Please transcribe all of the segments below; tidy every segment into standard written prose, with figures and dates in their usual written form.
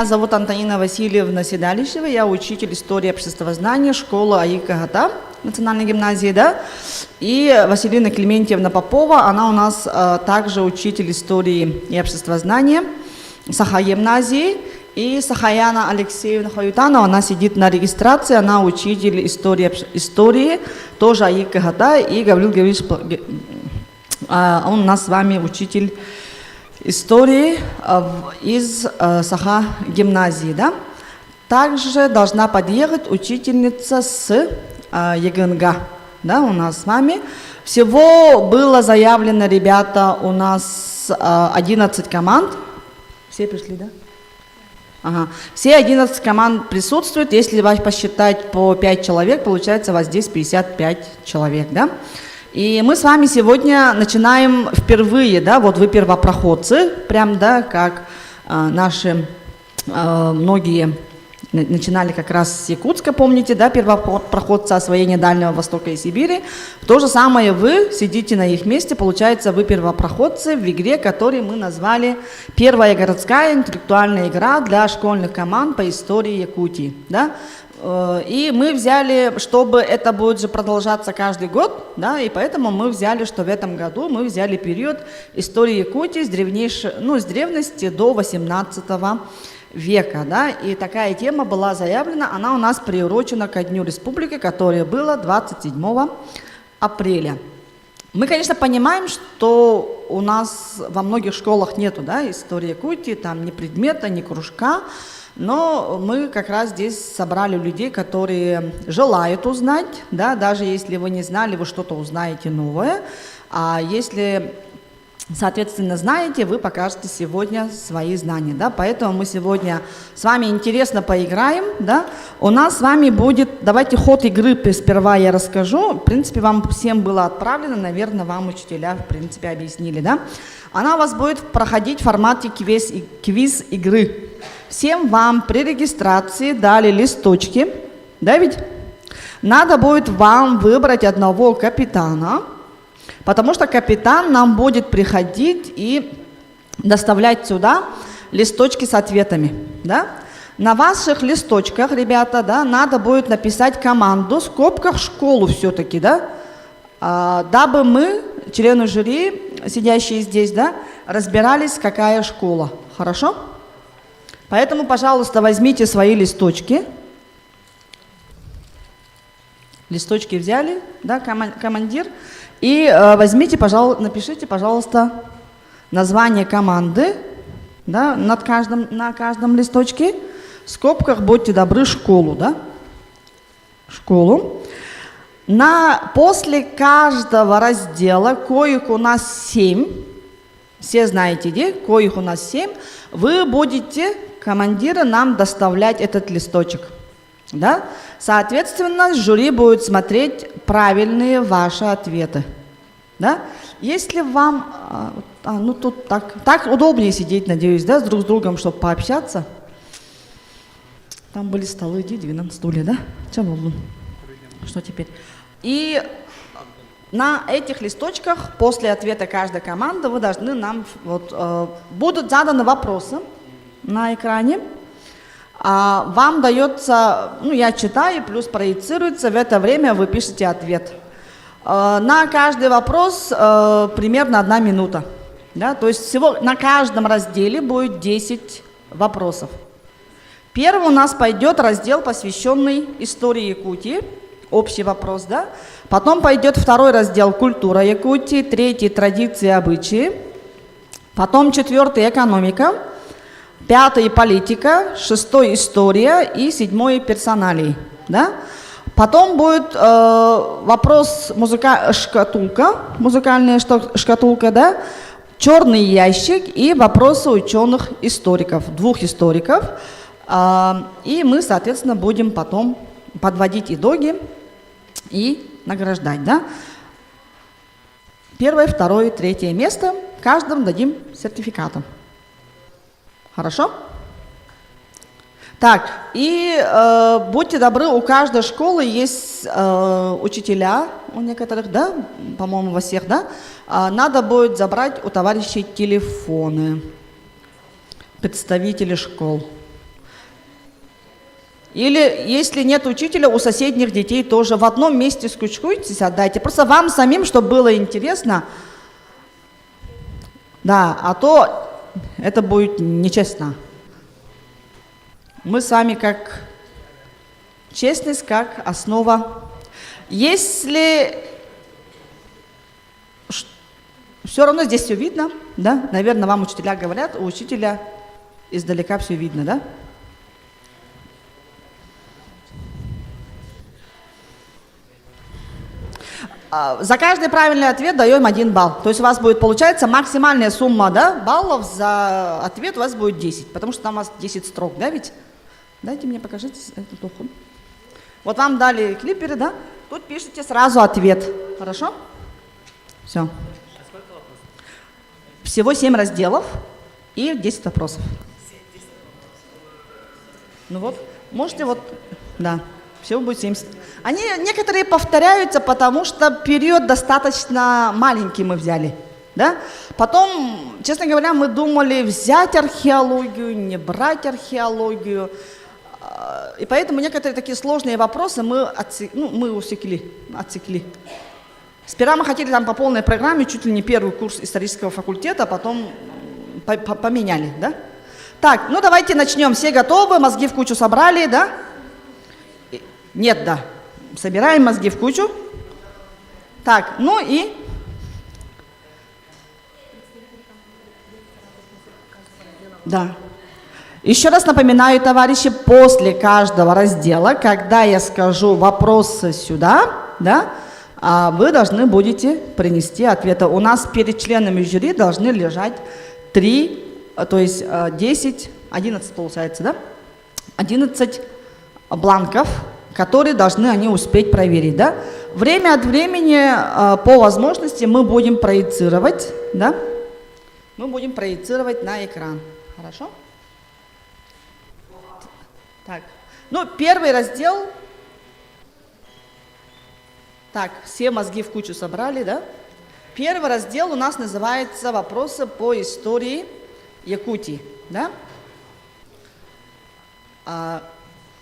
Меня зовут Антонина Васильевна Седалищева, я учитель истории обществознания школы АИК ГАГАТА, национальной гимназии, да, и Василина Клементьевна Попова, она у нас также учитель истории и обществознания Саха гимназии, и Сахаяна Алексеевна Хаютанова, она сидит на регистрации, она учитель истории тоже АИК ГАГАТА, и Гаврил Гаврилович, он у нас с вами учитель истории из Саха гимназии, да. Также должна подъехать учительница с ЕГНГ, да, у нас с вами. Всего было заявлено, ребята, у нас 11 команд. Все пришли, да? Ага. Все 11 команд присутствуют. Если вас посчитать по 5 человек, получается у вас здесь 55 человек, да? И мы с вами сегодня начинаем впервые, да, вот вы первопроходцы, прям, да, как наши многие начинали как раз с Якутска, помните, да, первопроходцы освоения Дальнего Востока и Сибири. То же самое вы сидите на их месте, получается, вы первопроходцы в игре, которую мы назвали «Первая городская интеллектуальная игра для школьных команд по истории Якутии», да. И мы взяли, чтобы это будет же продолжаться каждый год, да, и поэтому мы взяли, что в этом году мы взяли период истории Якутии с древности до 18 века, да, и такая тема была заявлена, она у нас приурочена ко Дню Республики, которое было 27 апреля. Мы, конечно, понимаем, что у нас во многих школах нету, да, истории Якутии, там ни предмета, ни кружка, но мы как раз здесь собрали людей, которые желают узнать, да, даже если вы не знали, вы что-то узнаете новое, а если, соответственно, знаете, вы покажете сегодня свои знания, да, поэтому мы сегодня с вами интересно поиграем, да, у нас с вами будет, давайте ход игры сперва я расскажу, в принципе, вам всем было отправлено, наверное, вам учителя, в принципе, объяснили, да, она у вас будет проходить в формате квиз игры. Всем вам при регистрации дали листочки, да ведь? Надо будет вам выбрать одного капитана, потому что капитан нам будет приходить и доставлять сюда листочки с ответами, да? На ваших листочках, ребята, да, надо будет написать команду, в скобках школу все-таки, да? Дабы мы, члены жюри, сидящие здесь, да, разбирались, какая школа, хорошо? Поэтому, пожалуйста, возьмите свои листочки. Листочки взяли, да, командир. И возьмите, пожалуйста, напишите, пожалуйста, название команды, да, на каждом листочке. В скобках, будьте добры, школу, да, школу. После каждого раздела, коих у нас 7, все знаете, где, коих у нас 7, вы будете, командиры, нам доставлять этот листочек, да? Соответственно, жюри будет смотреть правильные ваши ответы, да? Если вам, ну тут так удобнее сидеть, надеюсь, да, друг с другом, чтобы пообщаться. Там были столы, иди на стуле, да? Что теперь? И на этих листочках после ответа каждой команды вы должны нам, будут заданы вопросы на экране. Вам дается, я читаю, плюс проецируется, в это время вы пишете ответ. На каждый вопрос примерно 1 минута. Да? То есть всего на каждом разделе будет 10 вопросов. Первый у нас пойдет раздел, посвященный истории Якутии, общий вопрос, да? Потом пойдет второй раздел «Культура Якутии», третий «Традиции и обычаи», потом 4 «Экономика», 5 «Политика», 6 «История» и 7 «Персоналии». Да? Потом будет вопрос шкатулка, музыкальная шкатулка, да? «Черный ящик» и вопросы ученых-историков, 2 историков. И мы, соответственно, будем потом подводить итоги и награждать, да? 1, 2, 3 место, каждому дадим сертификаты. Хорошо? Так, и будьте добры, у каждой школы есть учителя, у некоторых, да, по-моему, во всех, да? Надо будет забрать у товарищей телефоны, представителей школ. Или если нет учителя, у соседних детей тоже в одном месте скучкуйтесь, отдайте. Просто вам самим, чтобы было интересно. Да, а то это будет нечестно. Мы с вами как честность, как основа. Если все равно здесь все видно, да? Наверное, вам учителя говорят, у учителя издалека все видно, да? За каждый правильный ответ даем 1 балл. То есть у вас будет, получается, максимальная сумма, да, баллов за ответ у вас будет 10, потому что там у вас 10 строк, да, ведь? Дайте мне, покажите эту духу. Вот вам дали клиперы, да? Тут пишите сразу ответ. Хорошо? Все. Всего 7 разделов и 10 вопросов. Ну вот, можете вот, да. Всего будет 70. Они некоторые повторяются, потому что период достаточно маленький мы взяли. Да? Потом, честно говоря, мы думали взять археологию, не брать археологию. И поэтому некоторые такие сложные вопросы мы отсекли. Сперва мы хотели там по полной программе, чуть ли не первый курс исторического факультета, потом поменяли. Да? Так, ну давайте начнем. Все готовы, мозги в кучу собрали, да? Нет, да. Собираем мозги в кучу. Так, ну и... Да. Еще раз напоминаю, товарищи, после каждого раздела, когда я скажу вопросы сюда, да, вы должны будете принести ответы. У нас перед членами жюри должны лежать 3, то есть 10, 11 получается, да? 11 бланков, которые должны они успеть проверить, да? Время от времени, по возможности, мы будем проецировать, да? Мы будем проецировать на экран. Хорошо? Так, ну, первый раздел. Так, все мозги в кучу собрали, да? Первый раздел у нас называется «Вопросы по истории Якутии», да?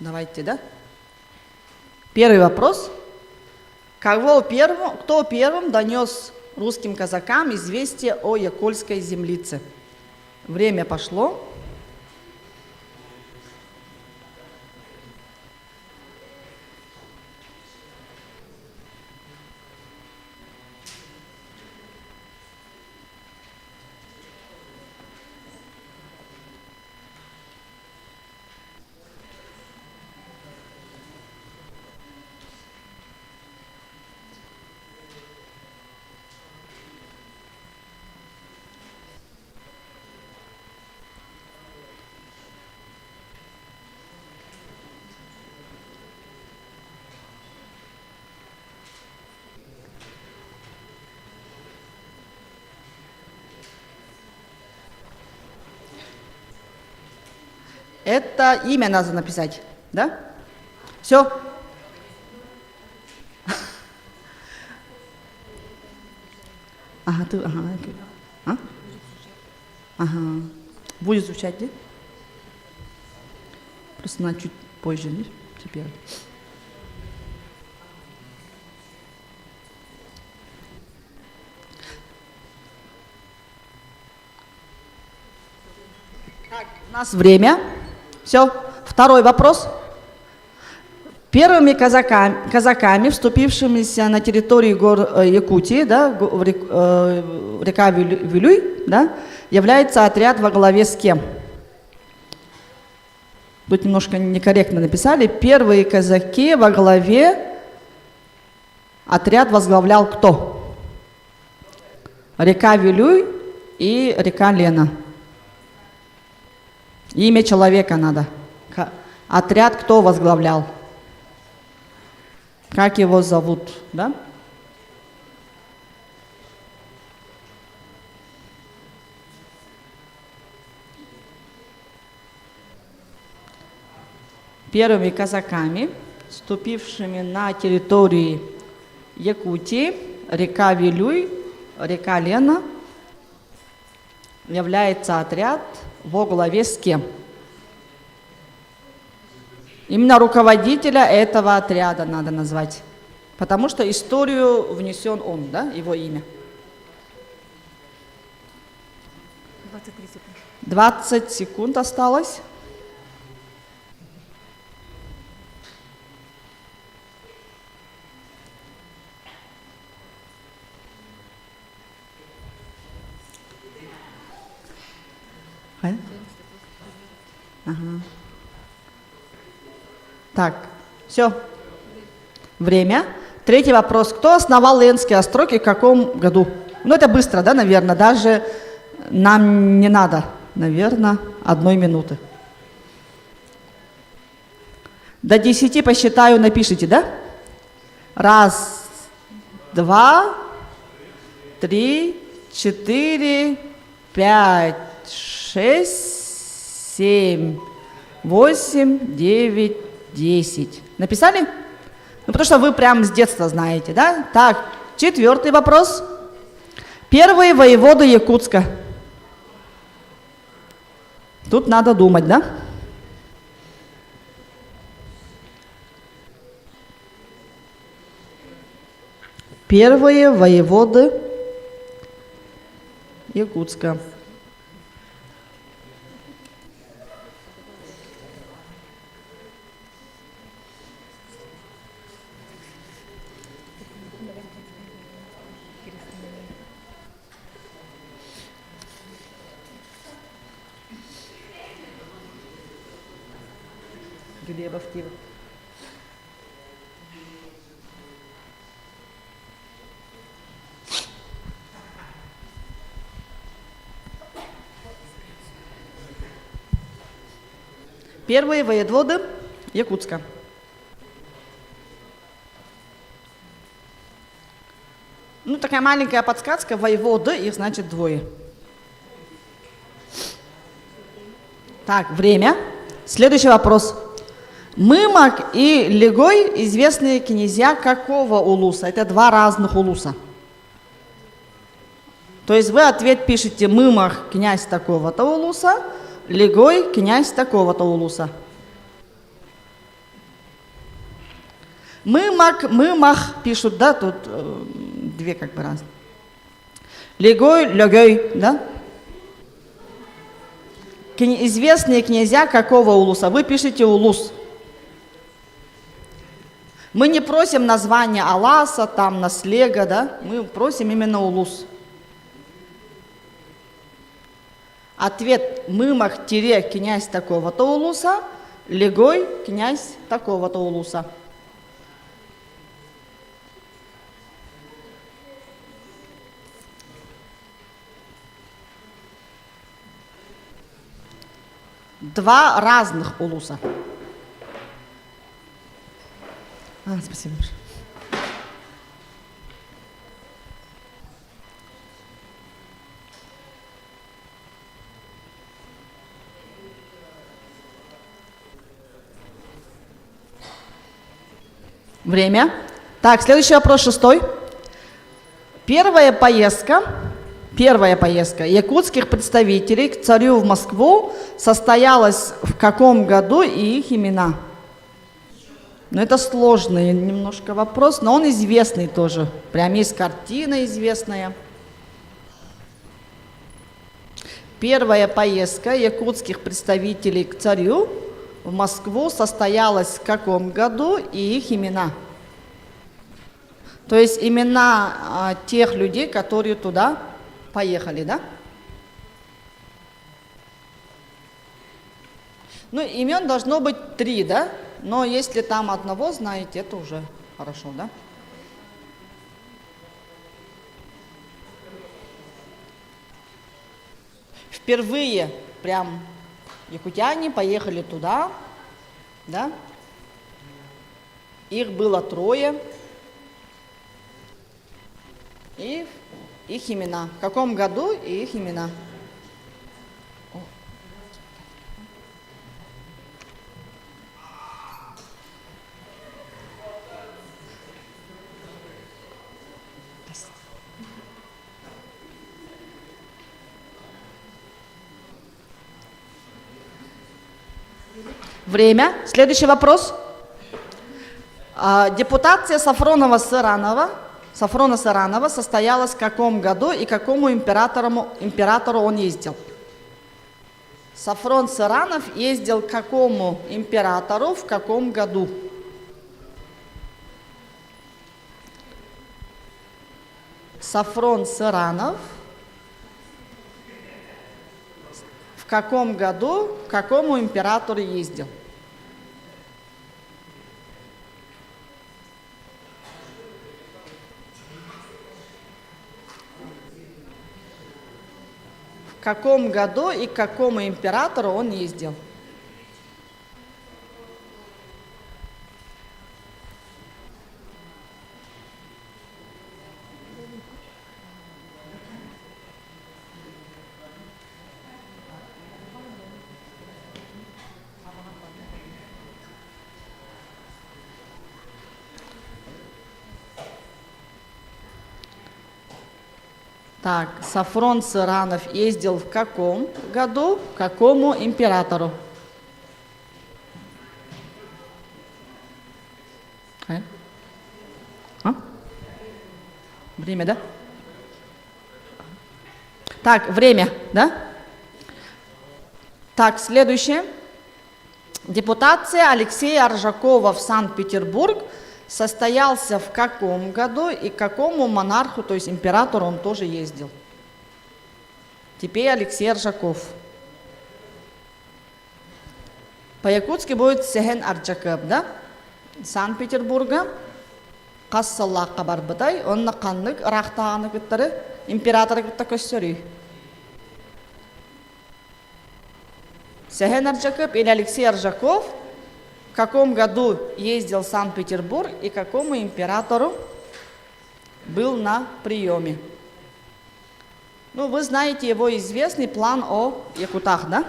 Давайте, да? Первый вопрос. Кто первым донес русским казакам известие о Якольской землице? Время пошло. Это имя надо написать, да? Все? Ага, ты, ага. Будет звучать, да? Просто на чуть позже, да? Теперь. Так, у нас время. Все. Второй вопрос. Первыми казаками, вступившимися на территории гор Якутии, да, река Вилюй, да, является отряд во главе с кем? Тут немножко некорректно написали. Первые казаки во главе отряд возглавлял кто? Река Вилюй и река Лена. Имя человека надо. Отряд кто возглавлял? Как его зовут, да? Первыми казаками, вступившими на территории Якутии, река Вилюй, река Лена, является отряд во главе с кем? Именно руководителя этого отряда надо назвать. Потому что историю внесен он, да, его имя. 23 секунды. 20 секунд осталось. Ага. Так, все. Время. Третий вопрос. Кто основал Ленские остроги и в каком году? Ну, это быстро, да, наверное. Даже нам не надо, наверное, 1 минуты. До 10 посчитаю, напишите, да? 1, 2, 3, 4, 5, 6, 7, 8, 9, 10. Написали? Ну, потому что вы прям с детства знаете, да? Так, 4-й вопрос. Первые воеводы Якутска. Тут надо думать, да? Первые воеводы Якутска. Глебов, Киров. Первые воеводы Якутска. Ну, такая маленькая подсказка. Воеводы, их значит 2. Так, время. Следующий вопрос. Мымак и Легой известные князья какого улуса? Это 2 разных улуса. То есть вы ответ пишете: Мымак князь такого-то улуса, Легой князь такого-то улуса. Мымах пишут, да, тут 2 как бы разные. Легой, Легой, да? Известные князья какого улуса? Вы пишете улус. Мы не просим названия Аласа, там, Наслега, да? Мы просим именно улус. Ответ: Мымах - князь такого-то улуса, Легой - князь такого-то улуса. Два разных улуса. Спасибо большое. Время. Так, следующий вопрос, 6-й. Первая поездка якутских представителей к царю в Москву состоялась в каком году и их имена? Ну, это сложный немножко вопрос, но он известный тоже. Прям есть картина известная. Первая поездка якутских представителей к царю в Москву состоялась в каком году и их имена? То есть имена тех людей, которые туда поехали, да? Ну, имен должно быть 3, да? Но если там одного знаете, это уже хорошо, да? Впервые прям якутяне поехали туда, да? Их было 3. И их имена. В каком году и их имена? Время. Следующий вопрос. Депутация Сафрона Саранова состоялась в каком году и к какому императору он ездил? Сафрон Саранов ездил к какому императору в каком году? Сафрон Саранов в каком году к какому императору ездил? В каком году и к какому императору он ездил? Так, Сафрон Саранов ездил в каком году к какому императору? Время, да? Так, время, да? Так, следующее. Депутация Алексея Аржакова в Санкт-Петербург состоялся в каком году и к какому монарху, то есть императору, он тоже ездил? Теперь Алексей Аржаков. По-якутски будет Сехен Арджаков, да? Санкт-Петербурга. Қассаллаққа бар бұдай, онна қанлық рақтағаны күттірі, император күтті көстері. Сехен Арджаков или Алексей Аржаков в каком году ездил в Санкт-Петербург и какому императору был на приеме? Ну, вы знаете его известный план о якутах, да?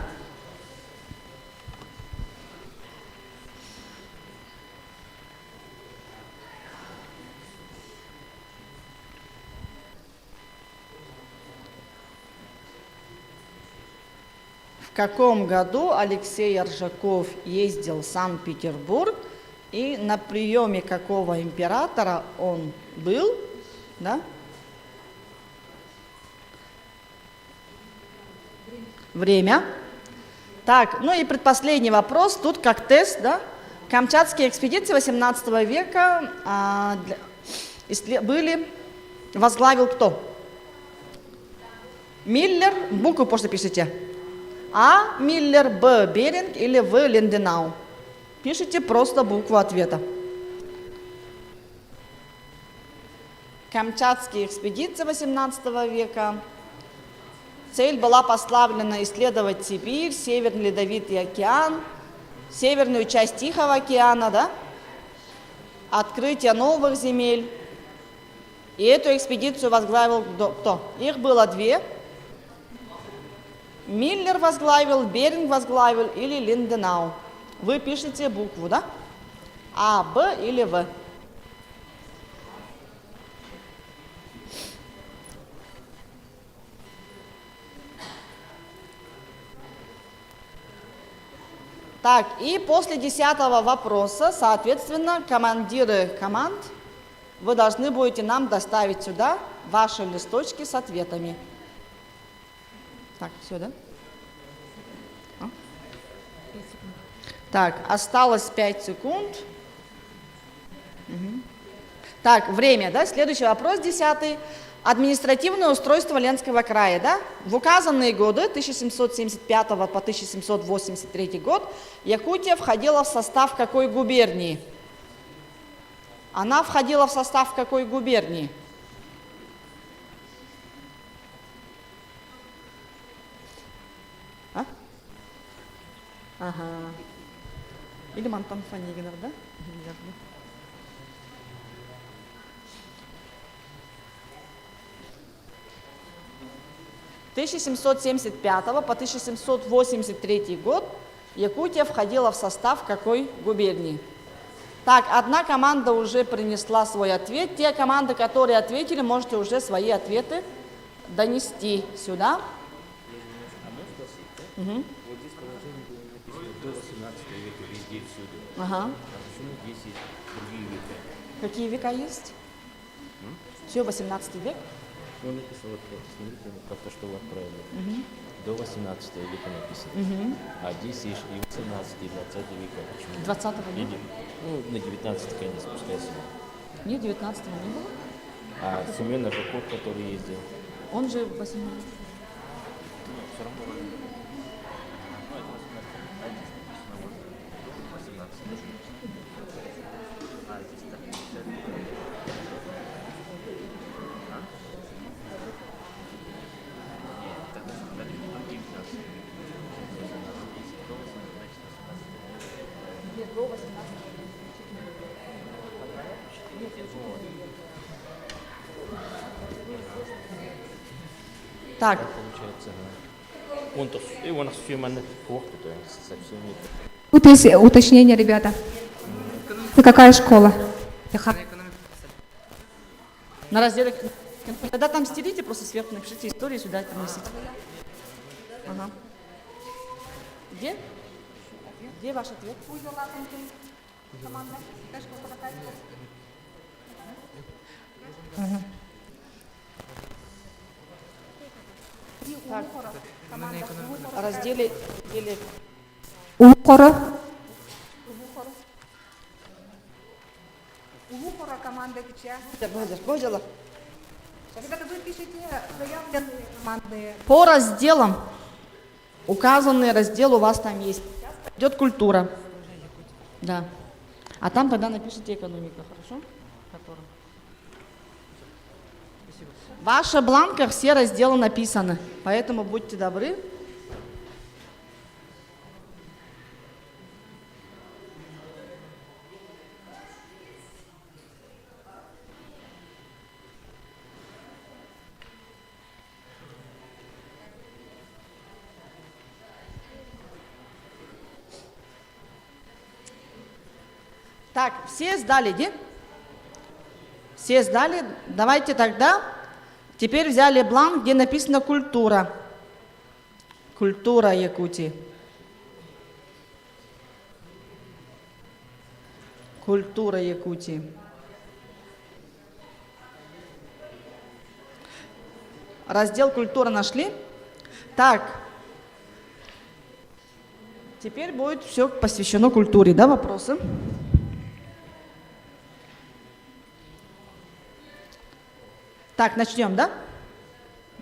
В каком году Алексей Аржаков ездил в Санкт-Петербург и на приеме какого императора он был, да? Время. Так, ну и предпоследний вопрос, тут как тест, да? Камчатские экспедиции 18 века возглавил кто? Миллер, букву просто пишите. А. Миллер, Б. Беринг или В. Линденау. Пишите просто букву ответа. Камчатские экспедиции 18 века. Цель была поставлена исследовать Сибирь, Северный Ледовитый океан, северную часть Тихого океана, да? Открытие новых земель. И эту экспедицию возглавил кто? Их было две. Миллер возглавил, Беринг возглавил или Линденау. Вы пишете букву, да? А, Б или В. Так, и после 10-го вопроса, соответственно, командиры команд, вы должны будете нам доставить сюда ваши листочки с ответами. Так, все, да? Так, осталось 5 секунд. Угу. Так, время, да? Следующий вопрос, 10-й. Административное устройство Ленского края, да? В указанные годы, 1775 по 1783 год, Якутия входила в состав какой губернии? Она входила в состав какой губернии? А? Ага. Или Мантон Фанигенов, да? С 1775 по 1783 год Якутия входила в состав какой губернии? Так, одна команда уже принесла свой ответ. Те команды, которые ответили, можете уже свои ответы донести сюда. Угу. Вот здесь положение было написано до 18 века. везде, всюду. Ага. А почему здесь есть другие века? Какие века есть? Все, 18 век. Ну, написано, вот, смотрите, как то, что вы отправили. До 18 века написано. А здесь есть и 18, и 20 века. Почему? 20 не Или, ну, на 19 конец, пускай сюда. Нет, 19 не было. А Семен Ржаков, который ездил. Он же 18. Все равно. Ну, это 18. А здесь написано вот до 18. А здесь так 50 века. Нет, так до 19. Если до 18, значит 18. Нет, до 18. Так, Получается, он все манет плохо, то есть совсем нет. Тут есть уточнение, ребята. Это какая школа? на разделе... Когда там стелите, просто сверху напишите историю, сюда принесите. Ага. Где? Где ваш ответ? Так. Разделе... Улукора. Улукора команда Кича. Божила. Ребята, вы пишете заявленные команды. По разделам. Указанный раздел у вас там есть. Идет культура. Да. А там тогда напишите экономика, хорошо? Которым. В ваших бланках все разделы написаны, поэтому будьте добры. Так, все сдали, да? Все сдали. Давайте тогда. Теперь взяли бланк, где написано «Культура». Культура Якутии. Культура Якутии. Раздел «Культура» нашли? Так. Теперь будет все посвящено культуре, да, вопросы? Так, начнем, да?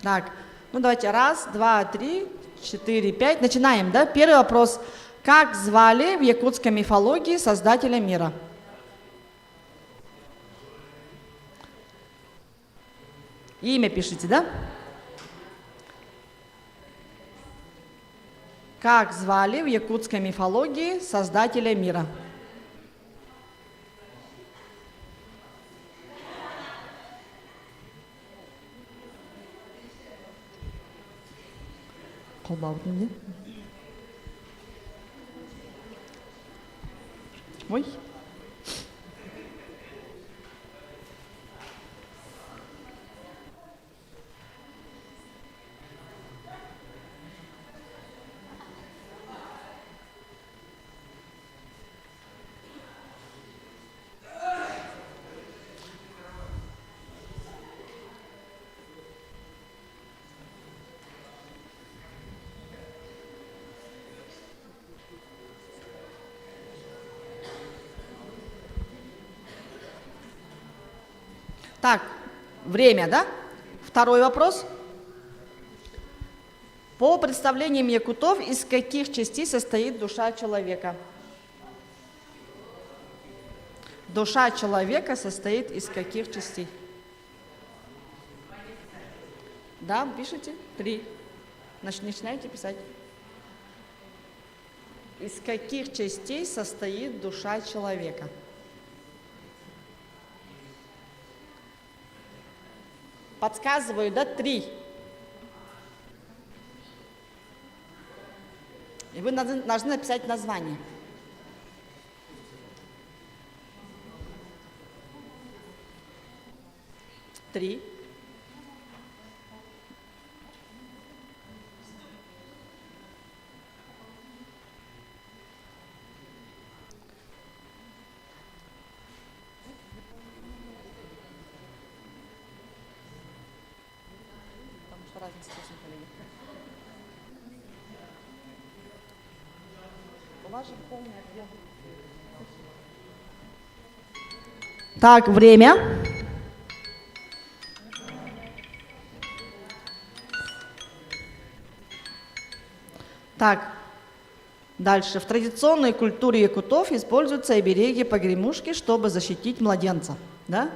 Так, ну давайте, 1, 2, 3, 4, 5. Начинаем, да? Первый вопрос. Как звали в якутской мифологии создателя мира? Имя пишите, да? Как звали в якутской мифологии создателя мира? Қолдау. Ой. Так, время, да? Второй вопрос. По представлениям якутов, из каких частей состоит душа человека? Душа человека состоит из каких частей? Да, пишите? 3. Начинайте писать. Из каких частей состоит душа человека? Подсказываю, да, 3. И вы должны написать название. Три. Так, время. Так, дальше. В традиционной культуре якутов используются обереги-погремушки, чтобы защитить младенца. Да?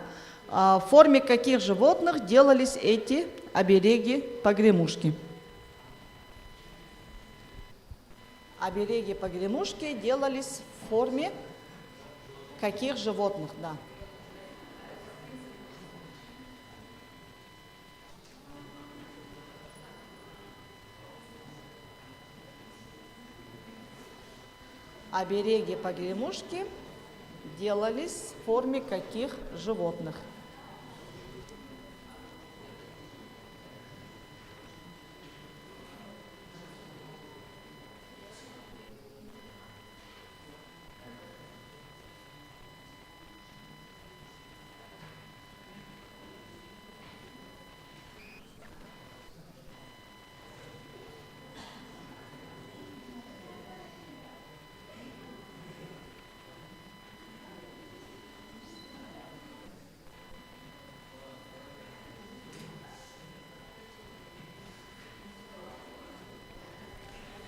В форме каких животных делались эти обереги-погремушки? Обереги-погремушки делались в форме каких животных? Да. Обереги-погремушки делались в форме каких животных?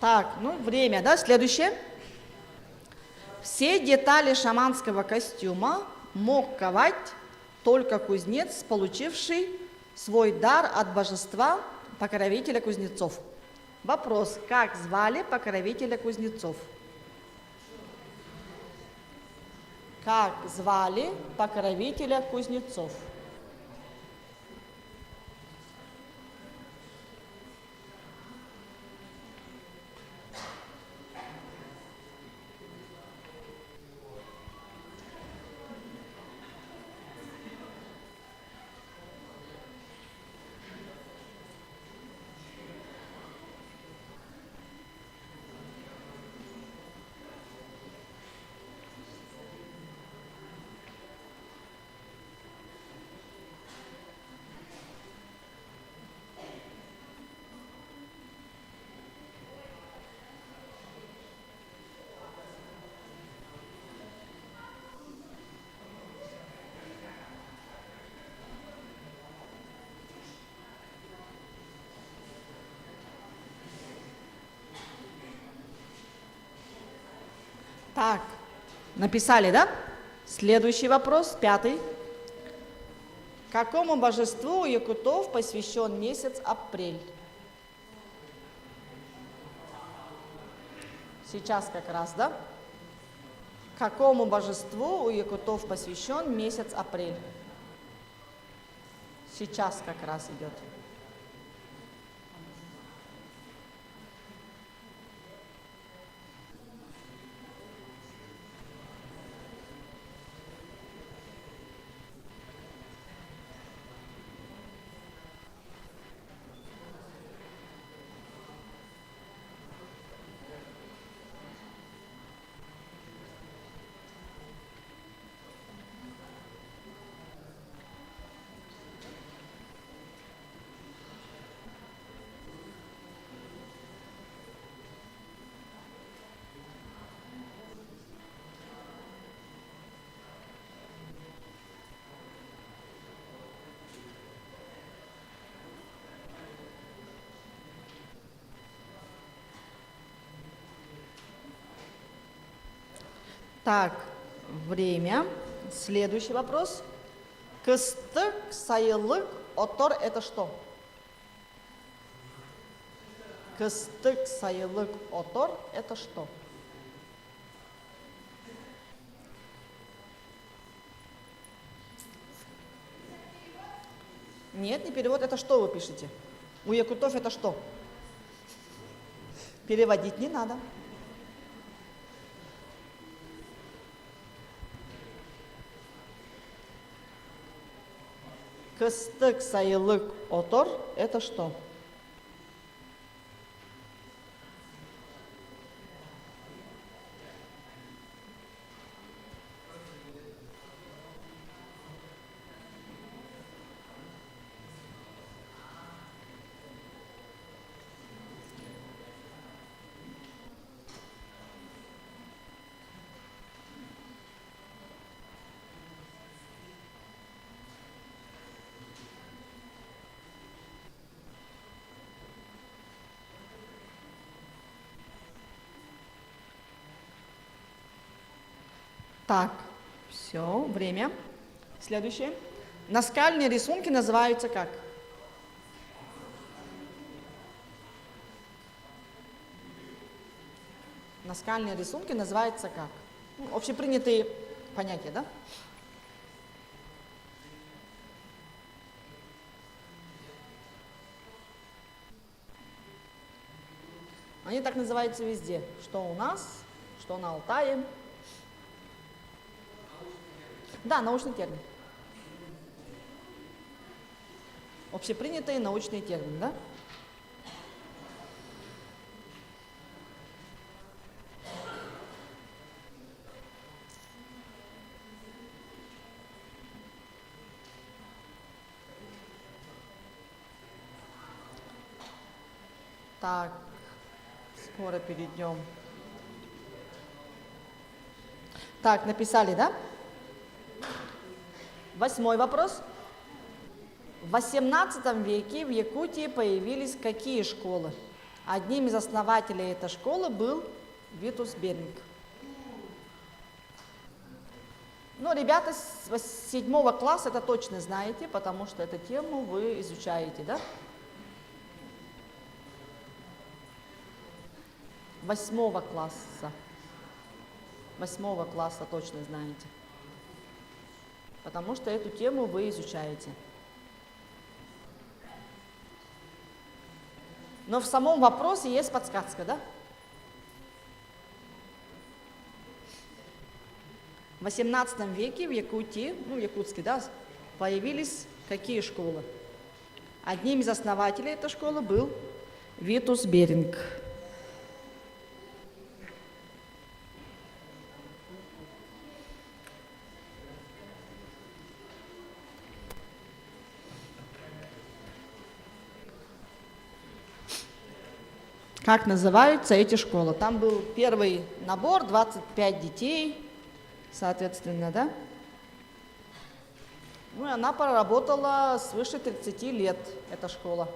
Так, ну время, да? Следующее. Все детали шаманского костюма мог ковать только кузнец, получивший свой дар от божества, покровителя кузнецов. Вопрос, как звали покровителя кузнецов? Как звали покровителя кузнецов? Так, написали, да? Следующий вопрос, 5. Какому божеству у якутов посвящен месяц апрель? Сейчас как раз, да? Какому божеству у якутов посвящен месяц апрель? Сейчас как раз идет. Так, время. Следующий вопрос. Кыстык, сайылык, отор – это что? Кыстык, сайылык, отор – это что? Нет, не перевод. Это что вы пишете? У якутов это что? Переводить не надо. Кыстык, сайылык, отор – это что? Так, все, время. Следующее. Наскальные рисунки называются как? Наскальные рисунки называются как? Ну, общепринятые понятия, да? Они так называются везде. Что у нас, что на Алтае. Да, научный термин. Общепринятые научные термины, да? Так, скоро перейдем. Так, написали, да? 8 вопрос. В 18 веке в Якутии появились какие школы? Одним из основателей этой школы был Витус Беринг. Ну, ребята с 7 класса это точно знаете, потому что эту тему вы изучаете, да? 8 класса. 8 класса точно знаете. Потому что эту тему вы изучаете. Но в самом вопросе есть подсказка, да? В 18 веке в Якутии, ну, якутске, да, появились какие школы? Одним из основателей этой школы был Витус Беринг. Как называются эти школы? Там был первый набор, 25 детей, соответственно, да? Ну и она проработала свыше 30 лет, эта школа.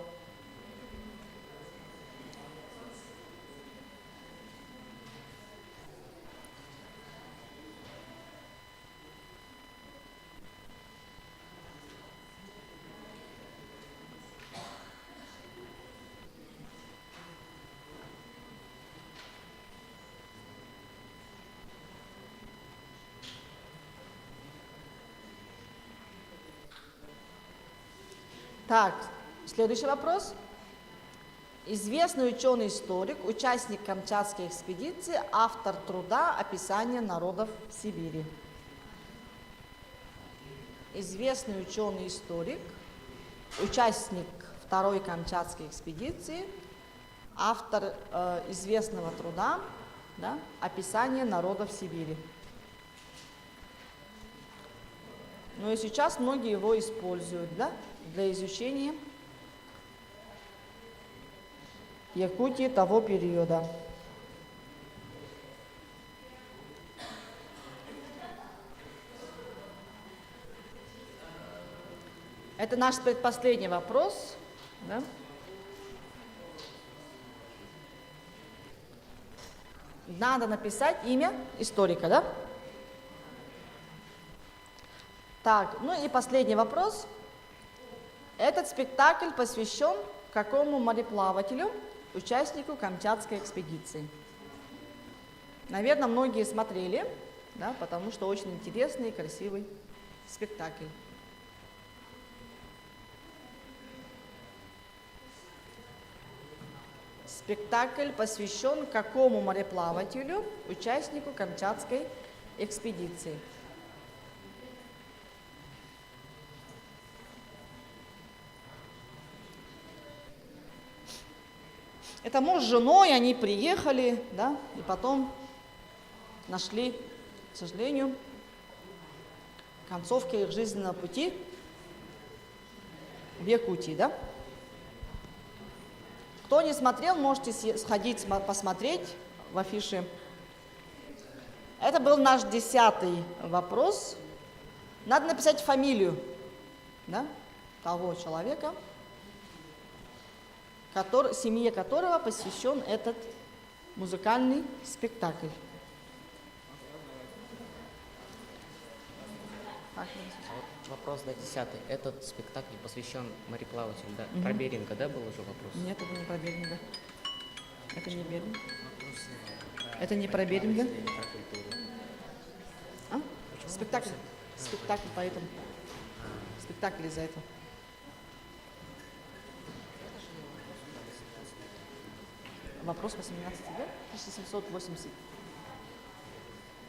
Так, следующий вопрос. Известный ученый-историк, участник Камчатской экспедиции, автор труда «Описание народов Сибири». Известный ученый-историк, участник Второй Камчатской экспедиции, автор известного труда, да, «Описание народов Сибири». Ну и сейчас многие его используют, да, для изучения Якутии того периода. Это наш предпоследний вопрос. Да? Надо написать имя историка, да? Так, ну и последний вопрос. Этот спектакль посвящен какому мореплавателю, участнику Камчатской экспедиции? Наверное, многие смотрели, да, потому что очень интересный и красивый спектакль. Спектакль посвящен какому мореплавателю, участнику Камчатской экспедиции? Это муж с женой, они приехали, да, и потом нашли, к сожалению, концовки их жизненного пути в Якутии, да. Кто не смотрел, можете сходить, посмотреть в афише. Это был наш 10-й вопрос. Надо написать фамилию, да, того человека, семье которого посвящен этот музыкальный спектакль. А вот вопрос, да, 10-й. Этот спектакль посвящен мореплавателю, да? Про Беринга, да, был уже вопрос? Нет, это не про Беринга. Это не Беринг. Это не про Беринга. Не про культуру. А? Спектакль. Спектакль поэтому. Спектакль из-за этого. Вопрос 18 век, 1780.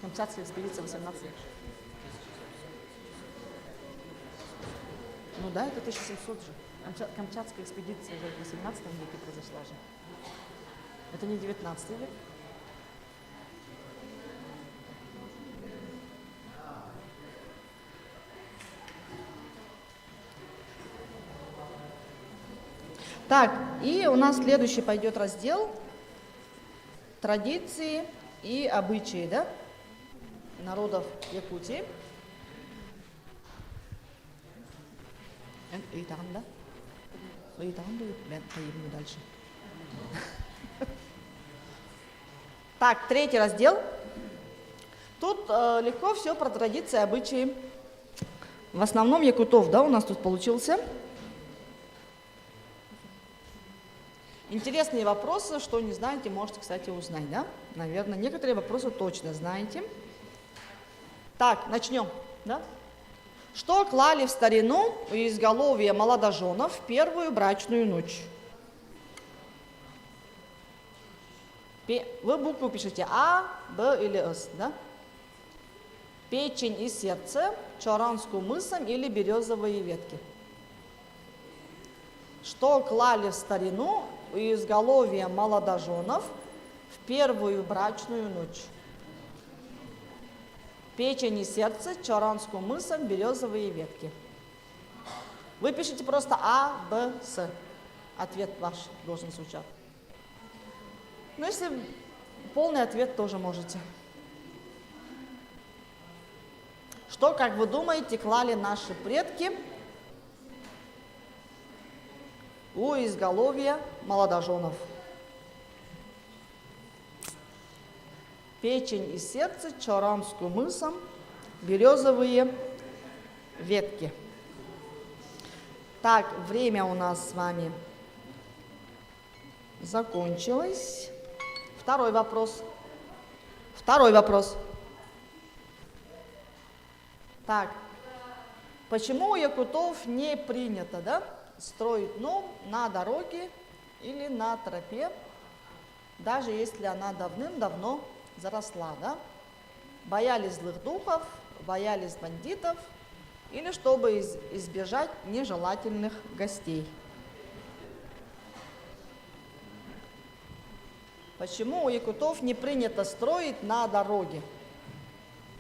Камчатская экспедиция 18 век. Ну да, это 1700 же. Камчатская экспедиция же в 18 веке произошла же. Это не 19 век. Так, и у нас следующий пойдет раздел традиции и обычаи, да, народов Якутии. И там, да? И там будет, поедем дальше. Так, третий раздел. Тут легко все про традиции, обычаи. В основном якутов, да, у нас тут получился. Интересные вопросы, что не знаете, можете, кстати, узнать, да? Наверное, некоторые вопросы точно знаете. Так, начнем, да? Что клали в старину у изголовья молодоженов в первую брачную ночь? Вы букву пишете А, Б или С, да? Печень и сердце, чоранску мысом или березовые ветки. Что клали в старину у изголовья молодоженов в первую брачную ночь? Печень и сердце, чоранску мысом, березовые ветки. Вы пишете просто А, Б, С. Ответ ваш должен звучать. Ну, если полный ответ, тоже можете. Что, как вы думаете, клали наши предки у изголовья молодоженов? Печень и сердце, чорамску мысом, березовые ветки. Так, время у нас с вами закончилось. Второй вопрос. Второй вопрос. Так, почему у якутов не принято, да, строить дом на дороге или на тропе, даже если она давным-давно заросла, да? Боялись злых духов, боялись бандитов или чтобы избежать нежелательных гостей. Почему у якутов не принято строить на дороге,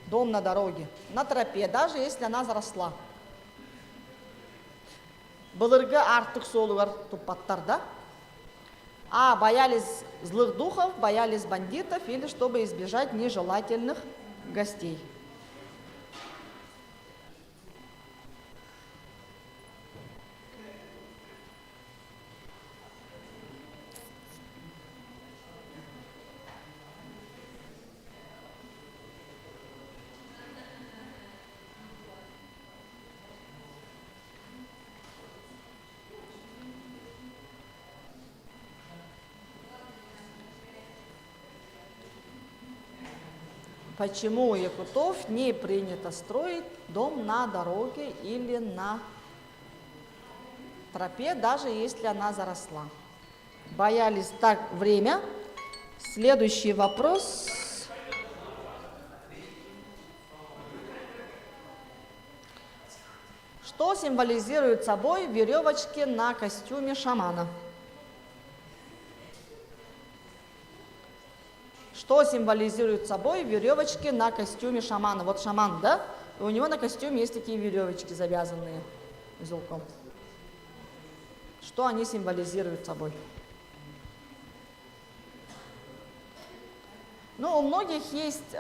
дом на дороге, на тропе, даже если она заросла? Былырга артык солугар тупаттар, да? А боялись злых духов, боялись бандитов или чтобы избежать нежелательных гостей. Почему у якутов не принято строить дом на дороге или на тропе, даже если она заросла? Боялись. Так, время. Следующий вопрос. Что символизирует собой веревочки на костюме шамана? Что символизирует собой веревочки на костюме шамана? Вот шаман, да? И у него на костюме есть такие веревочки, завязанные узелком. Что они символизируют собой? Ну, у многих есть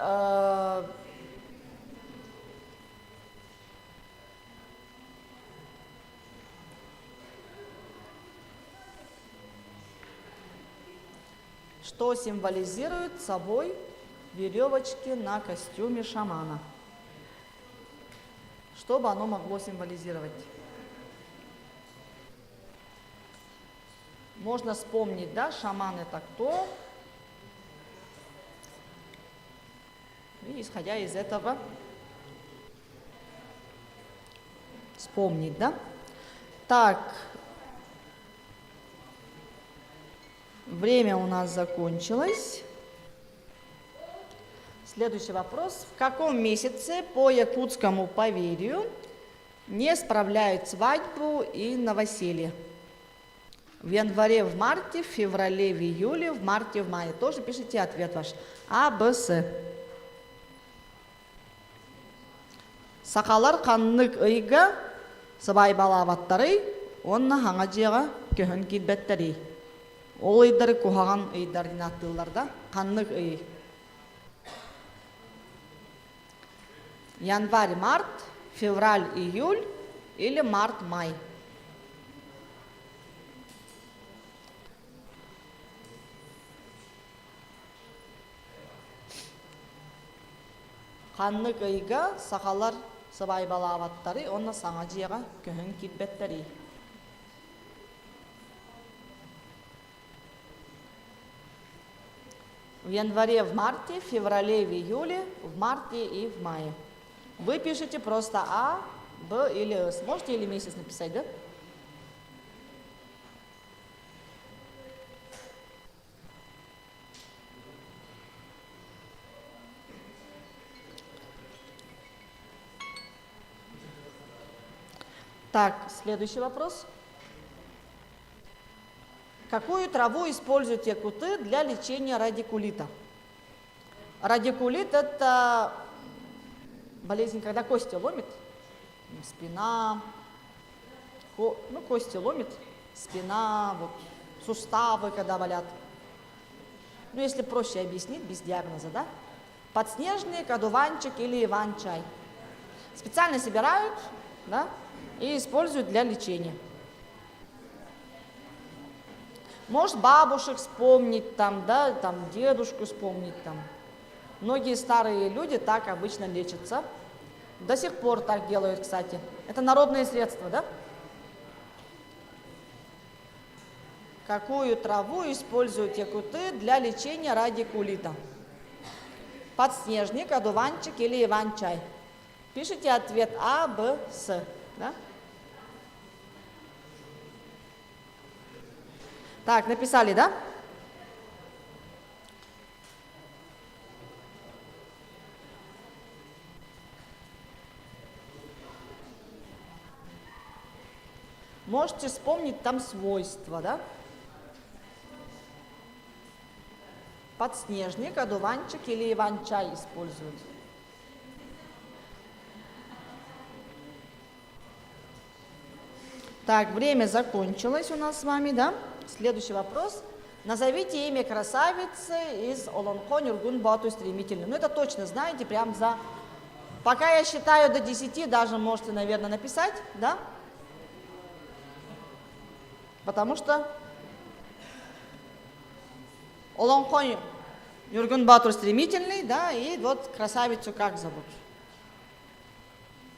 что символизирует собой веревочки на костюме шамана. Что бы оно могло символизировать? Можно вспомнить, да, шаман это кто? И исходя из этого вспомнить, да? Так, время у нас закончилось. Следующий вопрос. В каком месяце по якутскому поверью не справляют свадьбу и новоселье? В январе, в марте, в феврале, в июле, в марте, в мае. Тоже пишите ответ ваш. А, Б, С. Сақалар қаннық ыйга сыбай балаваттары, онна хаңа жеға көхін кетбеттері. Ол ыйдары кухаған ыйдарын аттыларда қаннық ый. Январь, март, февраль, июль или март, май. Қаннық ыйга сақалар сыбай балаваттары, онна саңа жеға көхін кетбеттері. В январе, в марте, в феврале, в июле, в марте и в мае. Вы пишете просто А, Б или С. Можете или месяц написать, да? Так, следующий вопрос. Какую траву используют якуты для лечения радикулита? Радикулит – это болезнь, когда кости ломит, спина, кости ломит, спина, вот, суставы, когда болят. Ну, если проще объяснить, без диагноза, да? Подснежник, одуванчик или иван-чай. Специально собирают, да, и используют для лечения. Может, бабушек вспомнить, там, да, там, дедушку вспомнить. Там. Многие старые люди так обычно лечатся. До сих пор так делают, кстати. Это народные средства, да? Какую траву используют якуты для лечения радикулита? Подснежник, одуванчик или иван-чай? Пишите ответ А, Б, С. Да? Так, написали, да? Можете вспомнить там свойства, да? Подснежник, одуванчик или иван-чай используют. Так, время закончилось у нас с вами, да? Следующий вопрос. Назовите имя красавицы из Олонхон Юргун Бату стремительно. Ну, это точно знаете, прям за... Пока я считаю до 10, даже можете, наверное, написать, да? Потому что Олонхон Юргун Бату стремительный, да, и вот красавицу как зовут?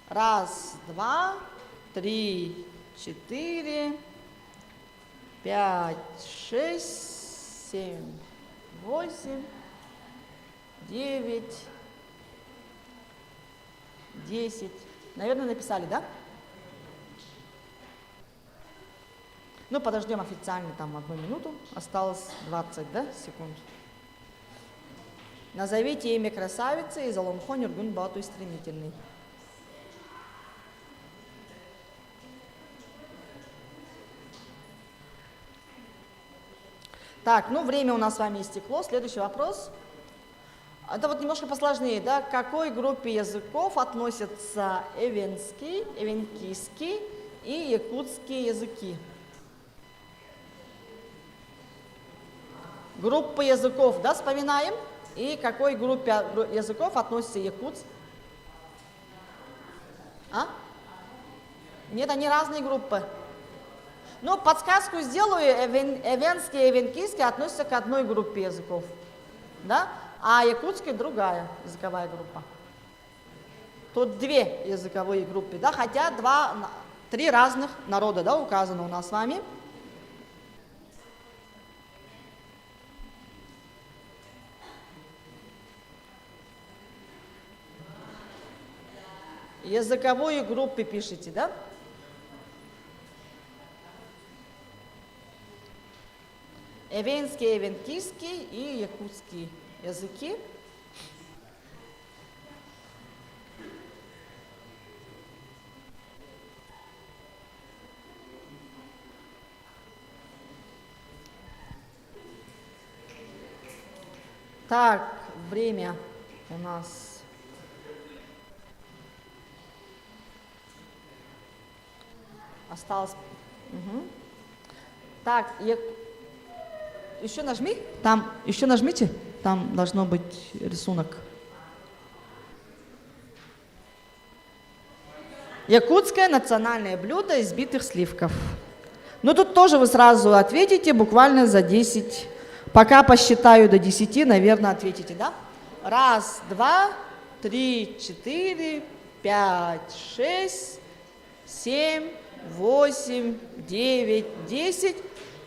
Раз, два, три, 4, 5, 6, 7, 8, 9, 10. Наверное, написали, да? Ну, подождем официально там 1 минуту. Осталось 20, да, секунд. Назовите имя красавицы из Олонхон Юргун Бату стремительный. Так, ну время у нас с вами истекло. Следующий вопрос. Это вот немножко посложнее, да? К какой группе языков относятся эвенский, эвенкийский и якутские языки? Группа языков, да, вспоминаем? И к какой группе языков относится якутский? А? Нет, они разные группы. Ну, подсказку сделаю, эвенский и эвенкийский относятся к одной группе языков, да? А якутский другая языковая группа. Тут две языковые группы, да, хотя три разных народа, да, указано у нас с вами. Языковые группы пишите, да? Эвенский, эвенкийский и якутский языки. Так, время у нас осталось. Мгм. Так, еще нажми. Там, еще нажмите. Там должно быть рисунок. Якутское национальное блюдо из битых сливков. Ну, тут тоже вы сразу ответите, буквально за 10. Пока посчитаю до 10, наверное, ответите, да? 1, 2, 3, 4, 5, 6, 7, 8, 9, 10.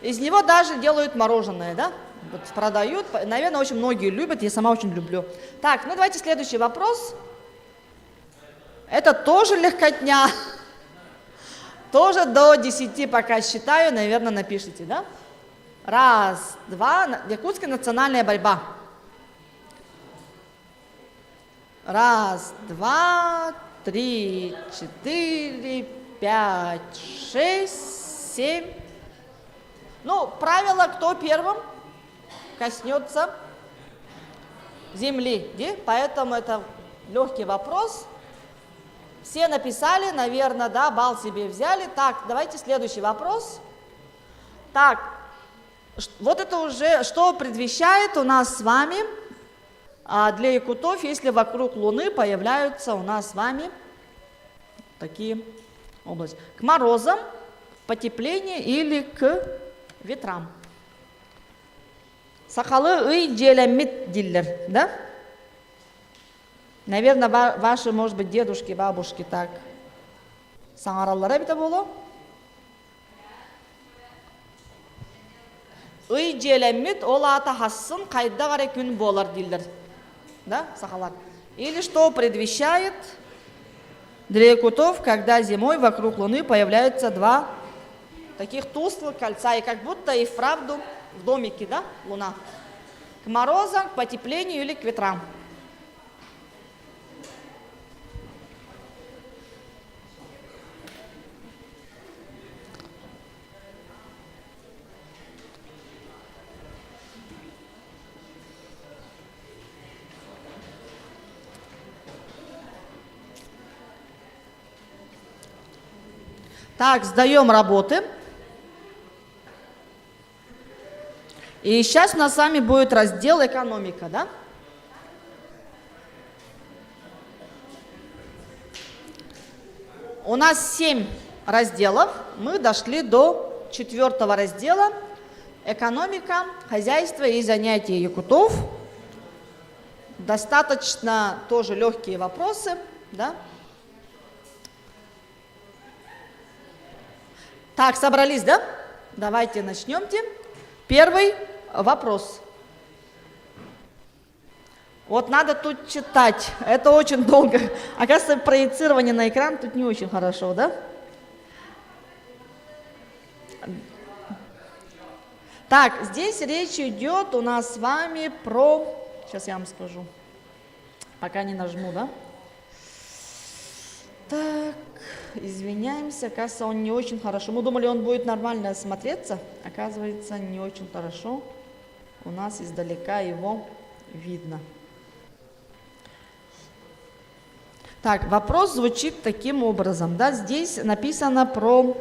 Из него даже делают мороженое, да? Вот продают. Наверное, очень многие любят, я сама очень люблю. Так, ну давайте следующий вопрос. Это тоже легкотня. Тоже до 10 пока считаю, наверное, напишите, да? 1, 2, якутская национальная борьба. 1, 2, 3, 4, 5, 6, 7. Ну, правило, кто первым коснется земли, да? Поэтому это легкий вопрос. Все написали, наверное, да, балл себе взяли. Так, давайте следующий вопрос. Так, вот это уже, что предвещает у нас с вами для якутов, если вокруг Луны появляются у нас с вами такие области. К морозам, потеплению или к ветрам. Сахалы и делямит диллер, да? Наверное, ваши, может быть, дедушки, бабушки так. Саңараллар бите болу. Үй желемит ол ата хассын қайда қарай күн болар диллер. Да, сахалар. Или что предвещает для якутов, когда зимой вокруг Луны появляются два таких тусклых кольца, и как будто и вправду в домике, да, Луна. К морозам, к потеплению или к ветрам. Так, сдаем работы. И сейчас у нас с вами будет раздел «Экономика», да? У нас 7 разделов. Мы дошли до 4 раздела «Экономика, хозяйство и занятия якутов». Достаточно тоже легкие вопросы, да? Так, собрались, да? Давайте начнемте. Первый вопрос. Вот надо тут читать. Это очень долго. Оказывается, проецирование на экран тут не очень хорошо, да? Так, здесь речь идет у нас с вами про... Сейчас я вам скажу. Пока не нажму, да? Так, извиняемся, оказывается, он не очень хорошо. Мы думали, он будет нормально смотреться. Оказывается, не очень хорошо. У нас издалека его видно. Так, вопрос звучит таким образом, да? Здесь написано про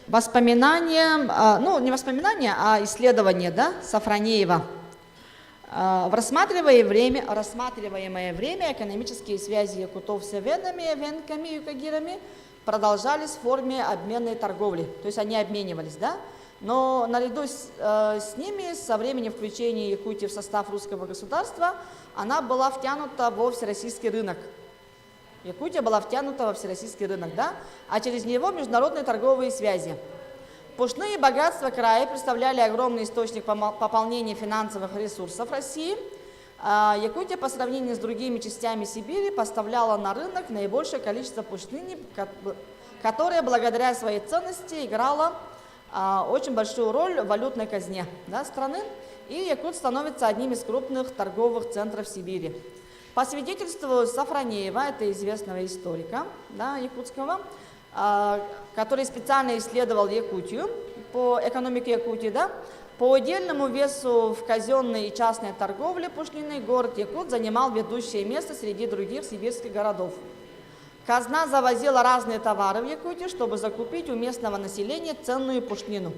воспоминания, ну, не воспоминания, а исследования, да, Сафронеева. В рассматриваемое время экономические связи якутов с эвенами, эвенками и юкагирами продолжались в форме обменной торговли. То есть они обменивались, да? Но наряду с ними, со времени включения Якутии в состав русского государства, она была втянута во всероссийский рынок. Якутия была втянута во всероссийский рынок, да? А через него международные торговые связи. Пушные богатства края представляли огромный источник пополнения финансовых ресурсов России. Якутия по сравнению с другими частями Сибири поставляла на рынок наибольшее количество пушнины, которая благодаря своей ценности играла очень большую роль в валютной казне, да, страны. И Якут становится одним из крупных торговых центров Сибири. По свидетельству Сафронеева, это известного историка, да, якутского, который специально исследовал Якутию, по экономике Якутии, да, по отдельному весу в казенной и частной торговле пушниной город Якут занимал ведущее место среди других сибирских городов. Казна завозила разные товары в Якутию, чтобы закупить у местного населения ценную пушнину.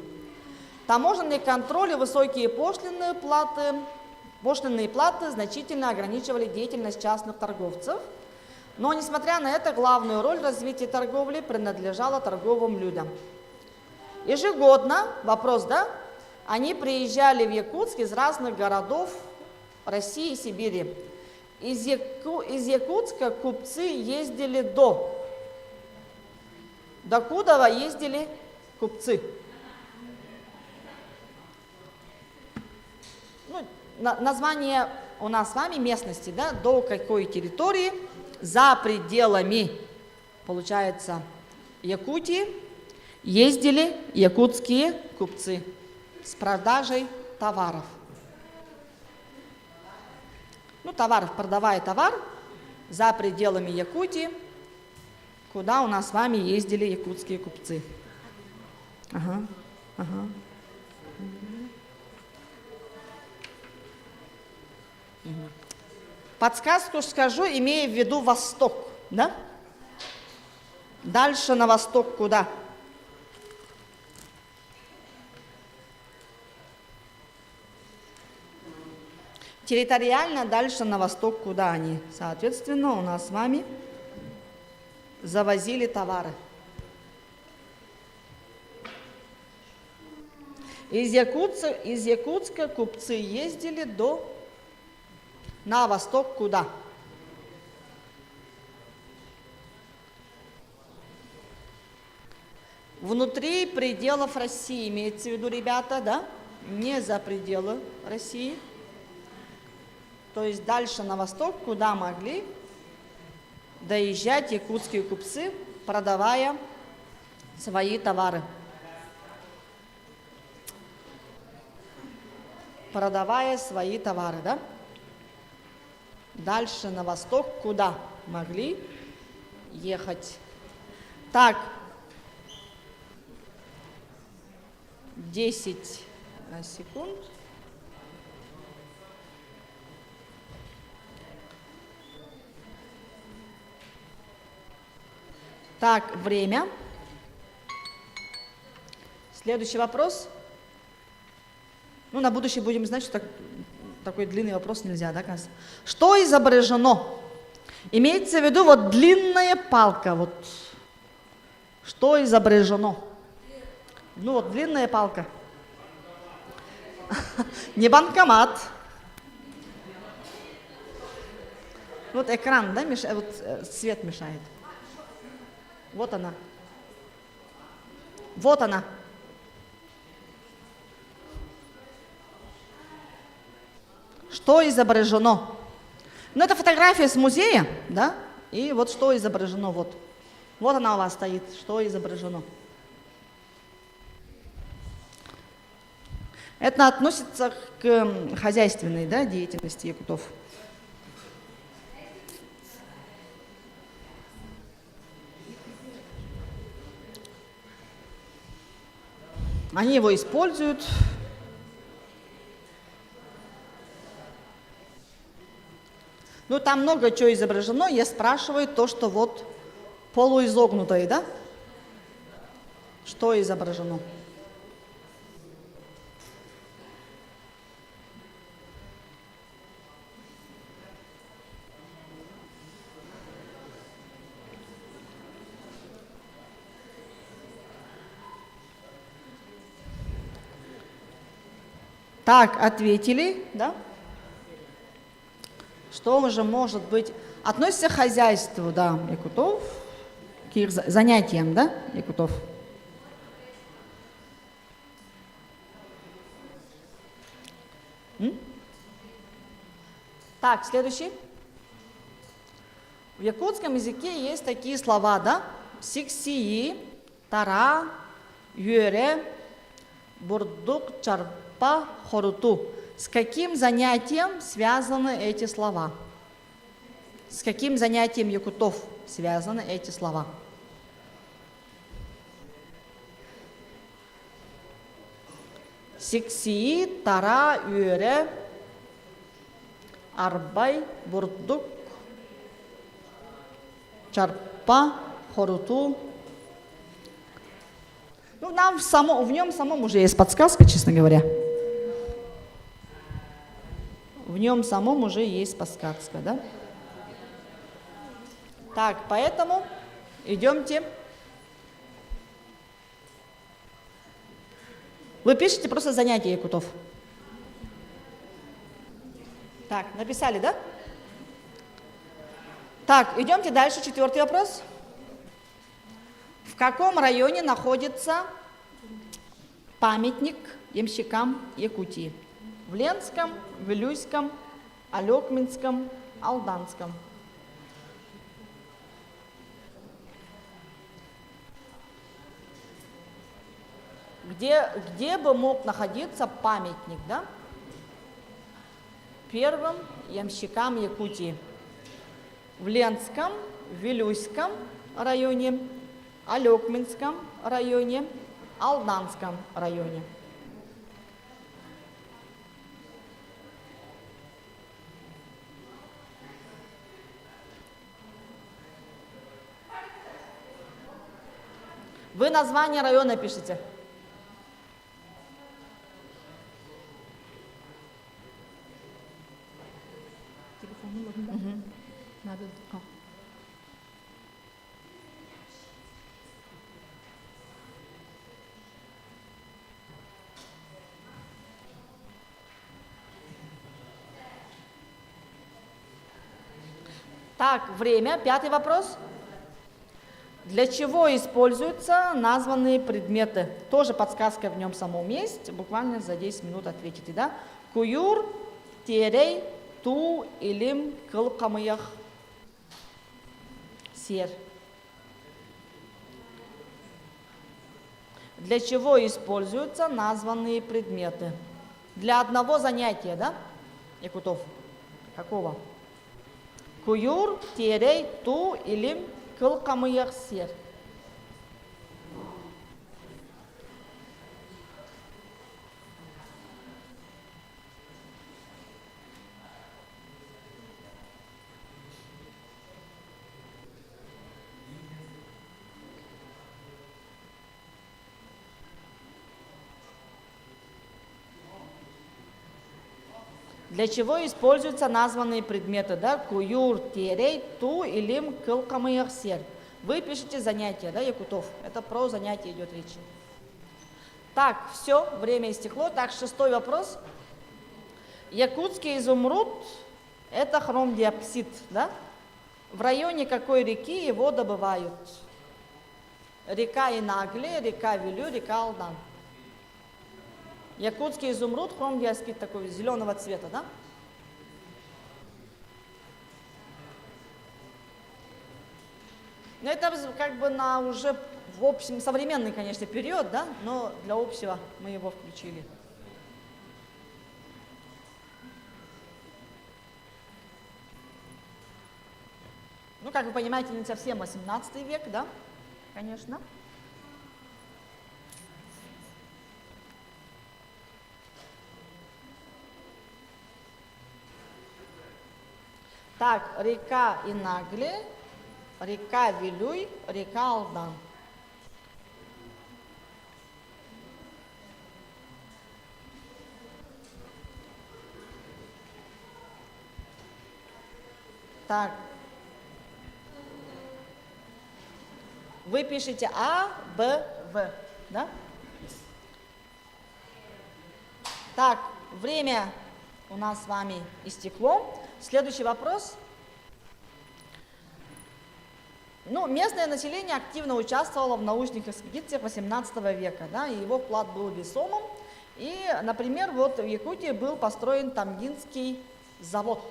Таможенный контроль и высокие пошлинные платы значительно ограничивали деятельность частных торговцев. Но, несмотря на это, главную роль в развитии торговли принадлежала торговым людям. Ежегодно, вопрос, да, они приезжали в Якутск из разных городов России и Сибири. Из Якутска купцы ездили до Кудова ездили купцы. Ну, название у нас с вами местности, да, до какой территории, за пределами, получается, Якутии, ездили якутские купцы с продажей товаров. Ну, продавая товар за пределами Якутии, куда у нас с вами ездили якутские купцы. Ага. Подсказку скажу, имея в виду восток, да? Дальше на восток куда? Территориально дальше на восток куда они? Соответственно, у нас с вами завозили товары. Из Якутска купцы ездили на восток куда? Внутри пределов России, имеется в виду, ребята, да? Не за пределы России. То есть дальше на восток, куда могли доезжать якутские купцы, продавая свои товары. Продавая свои товары, да? Дальше на восток, куда могли ехать. Так, 10 секунд. Так, время. Следующий вопрос. Ну, на будущее будем знать, что такой длинный вопрос нельзя, да, кажется. Что изображено? Имеется в виду вот длинная палка, вот. Что изображено? Ну, вот длинная палка. Не банкомат. Вот экран, да, вот свет мешает. Вот она. Вот она. Что изображено? Ну, это фотография с музея, да? И вот что изображено, вот. Вот она у вас стоит, что изображено. Это относится к хозяйственной, да, деятельности якутов. Они его используют. Ну, там много чего изображено. Я спрашиваю то, что вот полуизогнутое, да? Что изображено? Так, ответили, да? Что же может быть? Относится к хозяйству, да, якутов, к их занятиям, да, якутов. Так, следующий. В якутском языке есть такие слова, да? Сиксии, тара, юре, бурдук, чарпа, хоруту. С каким занятием связаны эти слова? С каким занятием якутов связаны эти слова? Сиксии, тара, юре, арбай, бурдук, чарпа, хоруту. Ну, нам в нем самом уже есть подсказка, честно говоря. В нем самом уже есть подсказка, да? Так, поэтому идемте. Вы пишете просто занятия якутов. Так, написали, да? Так, идемте дальше. 4-й вопрос. В каком районе находится памятник ямщикам Якутии? В Ленском, Вилюйском, Алекминском, Алданском. Где бы мог находиться памятник, да? Первым ямщикам Якутии? В Ленском, Вилюйском районе, Алекминском районе, Алданском районе. Вы название района пишете. Так, время. 5-й вопрос. Для чего используются названные предметы? Тоже подсказка в нем самом есть. Буквально за 10 минут ответите, да? Куюр, терей, ту, илим, кылкамыях, сер. Для чего используются названные предметы? Для одного занятия, да, якутов? Какого? Куюр, терей, ту, илим, кылкамыях, сер. Для чего используются названные предметы, да? Куюр, терей, ту, илим, кылкамыях, сер. Вы пишете занятия, да, якутов? Это про занятия идет речь. Так, все, время истекло. Так, 6-й вопрос. Якутский изумруд – это хромдиапсид, да? В районе какой реки его добывают? Река Инагле, река Вилю, река Алдан. Якутский изумруд, хромдиапсид такой зеленого цвета, да? Но это как бы на уже в общем современный, конечно, период, да, но для общего мы его включили. Ну, как вы понимаете, не совсем 18 век, да, конечно. Так, река Инагле, река Вилюй, река Алдан. Так. Вы пишете А, Б, В, да? Так, время у нас с вами истекло. Следующий вопрос. Ну, местное население активно участвовало в научных экспедициях 18 века, да, и его вклад был весомым. И, например, вот в Якутии был построен Тамгинский завод.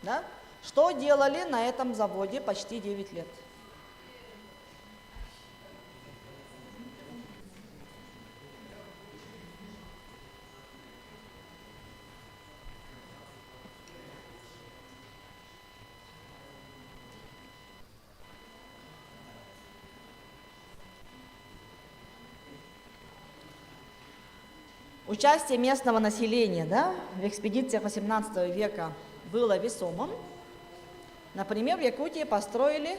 Да? Что делали на этом заводе почти 9 лет? Участие местного населения, да, в экспедициях 18 века было весомым. Например, в Якутии построили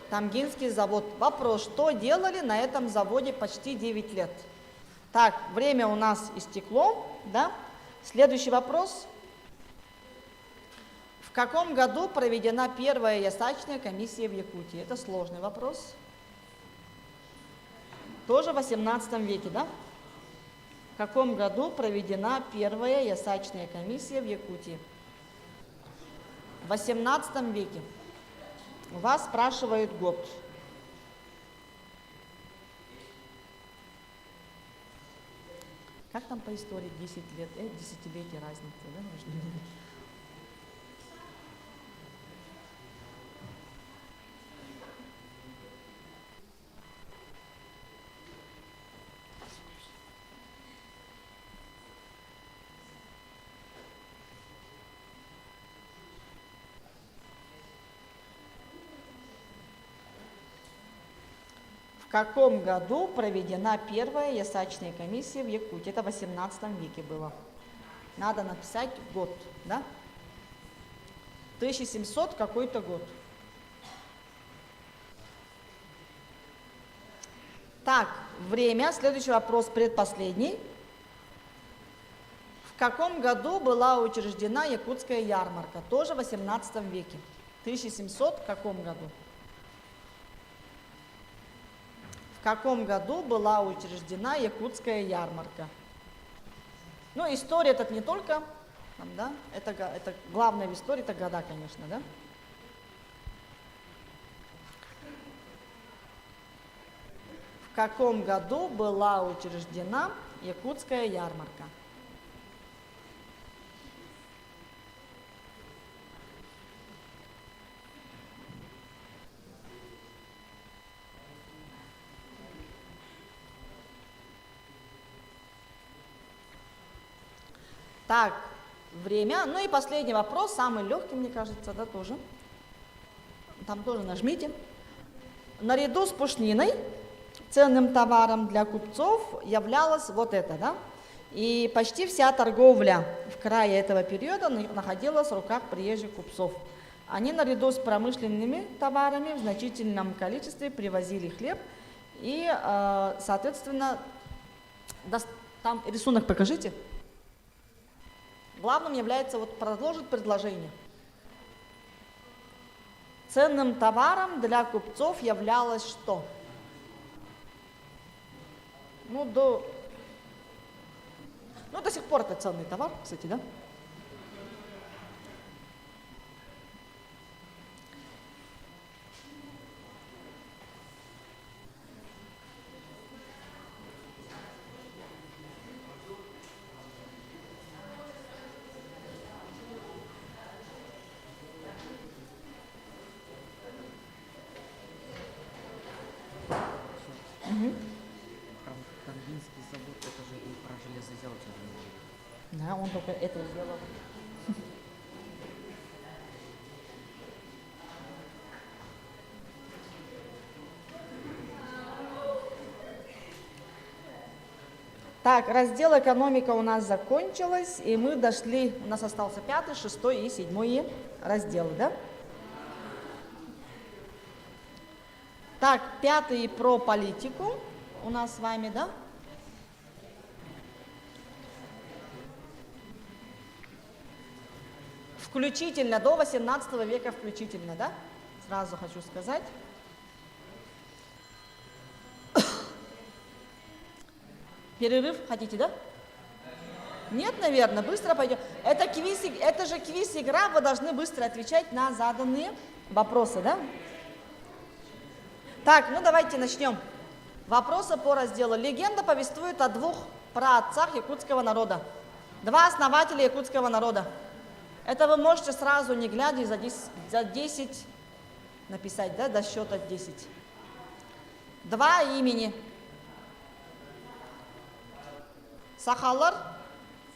Тамгинский завод. Вопрос, что делали на этом заводе почти 9 лет? Так, время у нас истекло, да? Следующий вопрос. В каком году проведена первая ясачная комиссия в Якутии? Это сложный вопрос. Тоже в 18 веке, да? В каком году проведена первая ясачная комиссия в Якутии? В 18 веке. Вас спрашивают год. Как там по истории 10 лет, десятилетия разница, да, между ними? В каком году проведена первая ясачная комиссия в Якутии? Это в 18 веке было. Надо написать год, да? 1700 какой-то год. Так, время. Следующий вопрос, предпоследний. В каком году была учреждена якутская ярмарка? Тоже в 18 веке. 1700 в каком году? В каком году была учреждена якутская ярмарка? Ну, история это не только, там, да, это главное в истории, это года, конечно, да? В каком году была учреждена якутская ярмарка? Так, время. Ну и последний вопрос, самый легкий, мне кажется, да, тоже. Там тоже нажмите. Наряду с пушниной ценным товаром для купцов являлось вот это, да. И почти вся торговля в крае этого периода находилась в руках приезжих купцов. Они наряду с промышленными товарами в значительном количестве привозили хлеб и, соответственно, там рисунок покажите. Главным является вот продолжить предложение. Ценным товаром для купцов являлось что? Ну, до сих пор это ценный товар, кстати, да? Тамгинский завод, это же и про железоделание. Да, он только это сделал. Так, раздел экономика у нас закончилась, и мы дошли, у нас остался 5, 6 и 7 разделы, да? Так, 5 про политику у нас с вами, да? Включительно, до 18 века включительно, да? Сразу хочу сказать. Перерыв хотите, да? Нет, наверное, быстро пойдем. Это квиз, это же квиз-игра, вы должны быстро отвечать на заданные вопросы, да? Так, ну давайте начнем. Вопросы по разделу. Легенда повествует о двух праотцах якутского народа. Два основателя якутского народа. Это вы можете сразу, не глядя, за 10 написать, да, до счета 10. Два имени. Сахалар,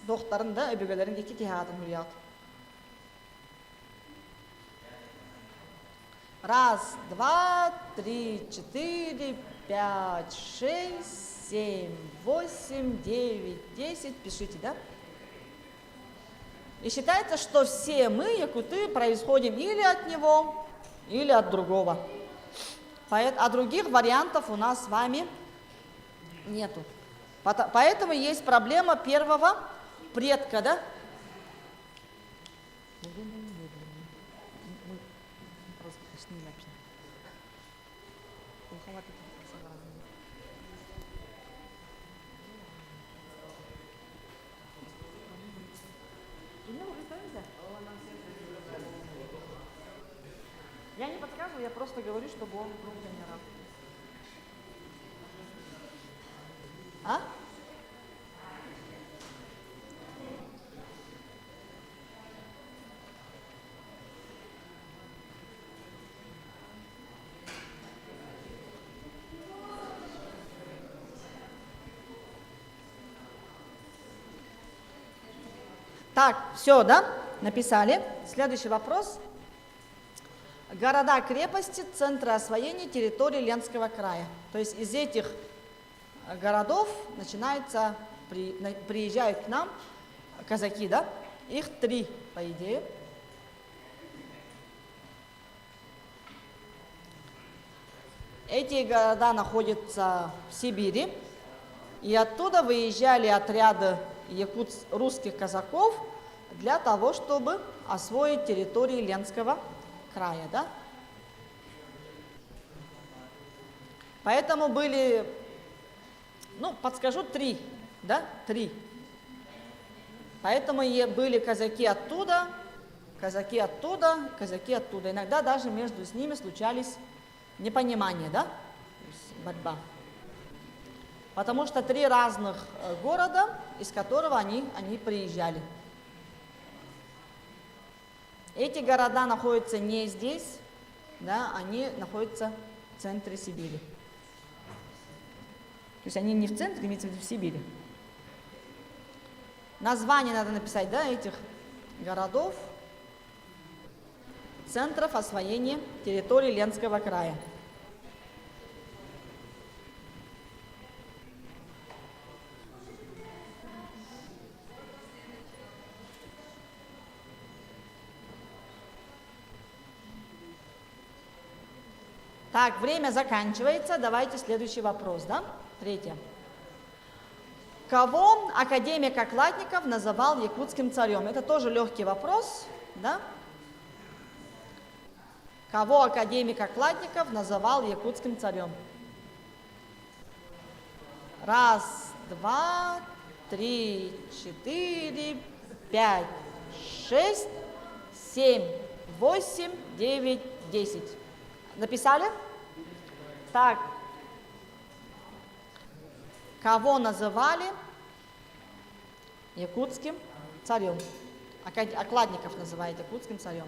дохтарын, да, өбөгелерин екі тихатын хурият. Раз, два, три, четыре, 5, 6, 7, 8, 9, 10. Пишите, да? И считается, что все мы, якуты, происходим или от него, или от другого. А других вариантов у нас с вами нету. Поэтому есть проблема первого предка, да? Я не подсказываю, я просто говорю, чтобы он был тренером. А? Так, все, да? Написали. Следующий вопрос. Города-крепости, центры освоения территории Ленского края. То есть из этих городов приезжают к нам казаки, да? Их 3, по идее. Эти города находятся в Сибири. И оттуда выезжали отряды русских казаков для того, чтобы освоить территории Ленского края, да? Поэтому были, ну, подскажу, 3, да? 3. Поэтому были казаки оттуда, казаки оттуда, казаки оттуда. Иногда даже между ними случались непонимания, да? То есть борьба. Потому что 3 разных города, из которого они приезжали. Эти города находятся не здесь, да, они находятся в центре Сибири. То есть они не в центре, имеется в виду в Сибири. Название надо написать, да, этих городов, центров освоения территории Ленского края. Так, время заканчивается. Давайте следующий вопрос, да? 3. Кого академик Окладников называл якутским царем? Это тоже легкий вопрос, да? Кого академик Окладников называл якутским царем? 1, 2, 3, 4, 5, 6, 7, 8, 9, 10. Написали? Так. Кого называли якутским царем? Окладников называет якутским царем.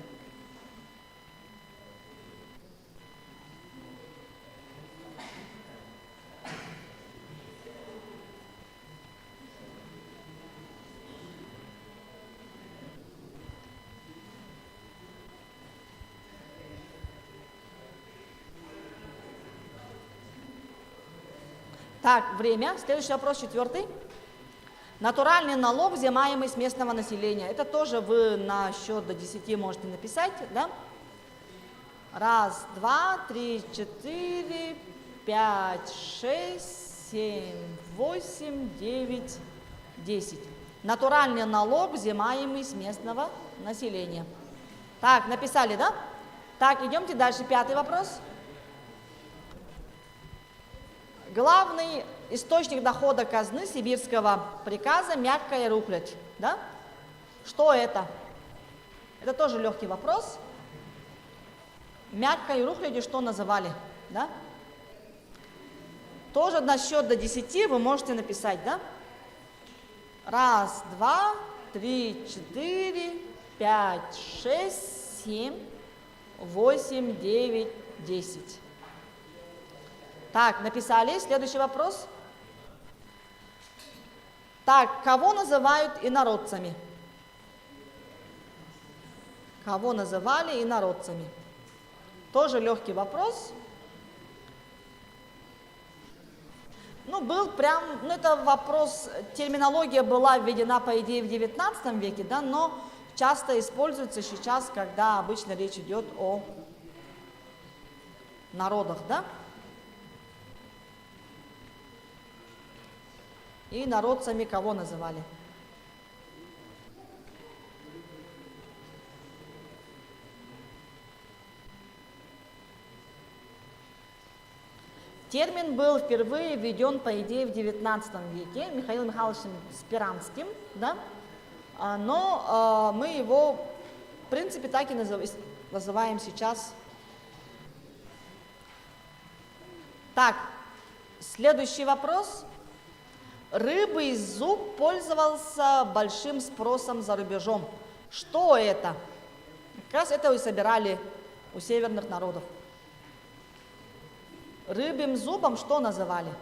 Так, время. Следующий вопрос, 4. Натуральный налог, взимаемый с местного населения. Это тоже вы на счет до 10 можете написать, да? 1, 2, 3, 4, 5, 6, 7, 8, 9, 10. Натуральный налог, взимаемый с местного населения. Так, написали, да? Так, идемте дальше. 5 вопрос. Главный источник дохода казны сибирского приказа мягкая рухлядь. Да? Что это? Это тоже легкий вопрос. Мягкой рухлядью что называли? Да? Тоже на счет до 10 вы можете написать, да? 1, 2, 3, 4, 5, 6, 7, 8, 9, 10. Так, написали. Следующий вопрос. Так, кого называют инородцами? Кого называли инородцами? Тоже легкий вопрос. Ну, был прям, ну, это вопрос, терминология была введена, по идее, в 19 веке, да, но часто используется сейчас, когда обычно речь идет о народах, да. И народцами кого называли? Термин был впервые введен, по идее, в 19 веке Михаилом Михайловичем Спиранским, да? Но мы его, в принципе, так и называем сейчас. Так, следующий вопрос. Рыбий зуб пользовался большим спросом за рубежом. Что это? Как раз это и собирали у северных народов. Рыбьим зубом что называли?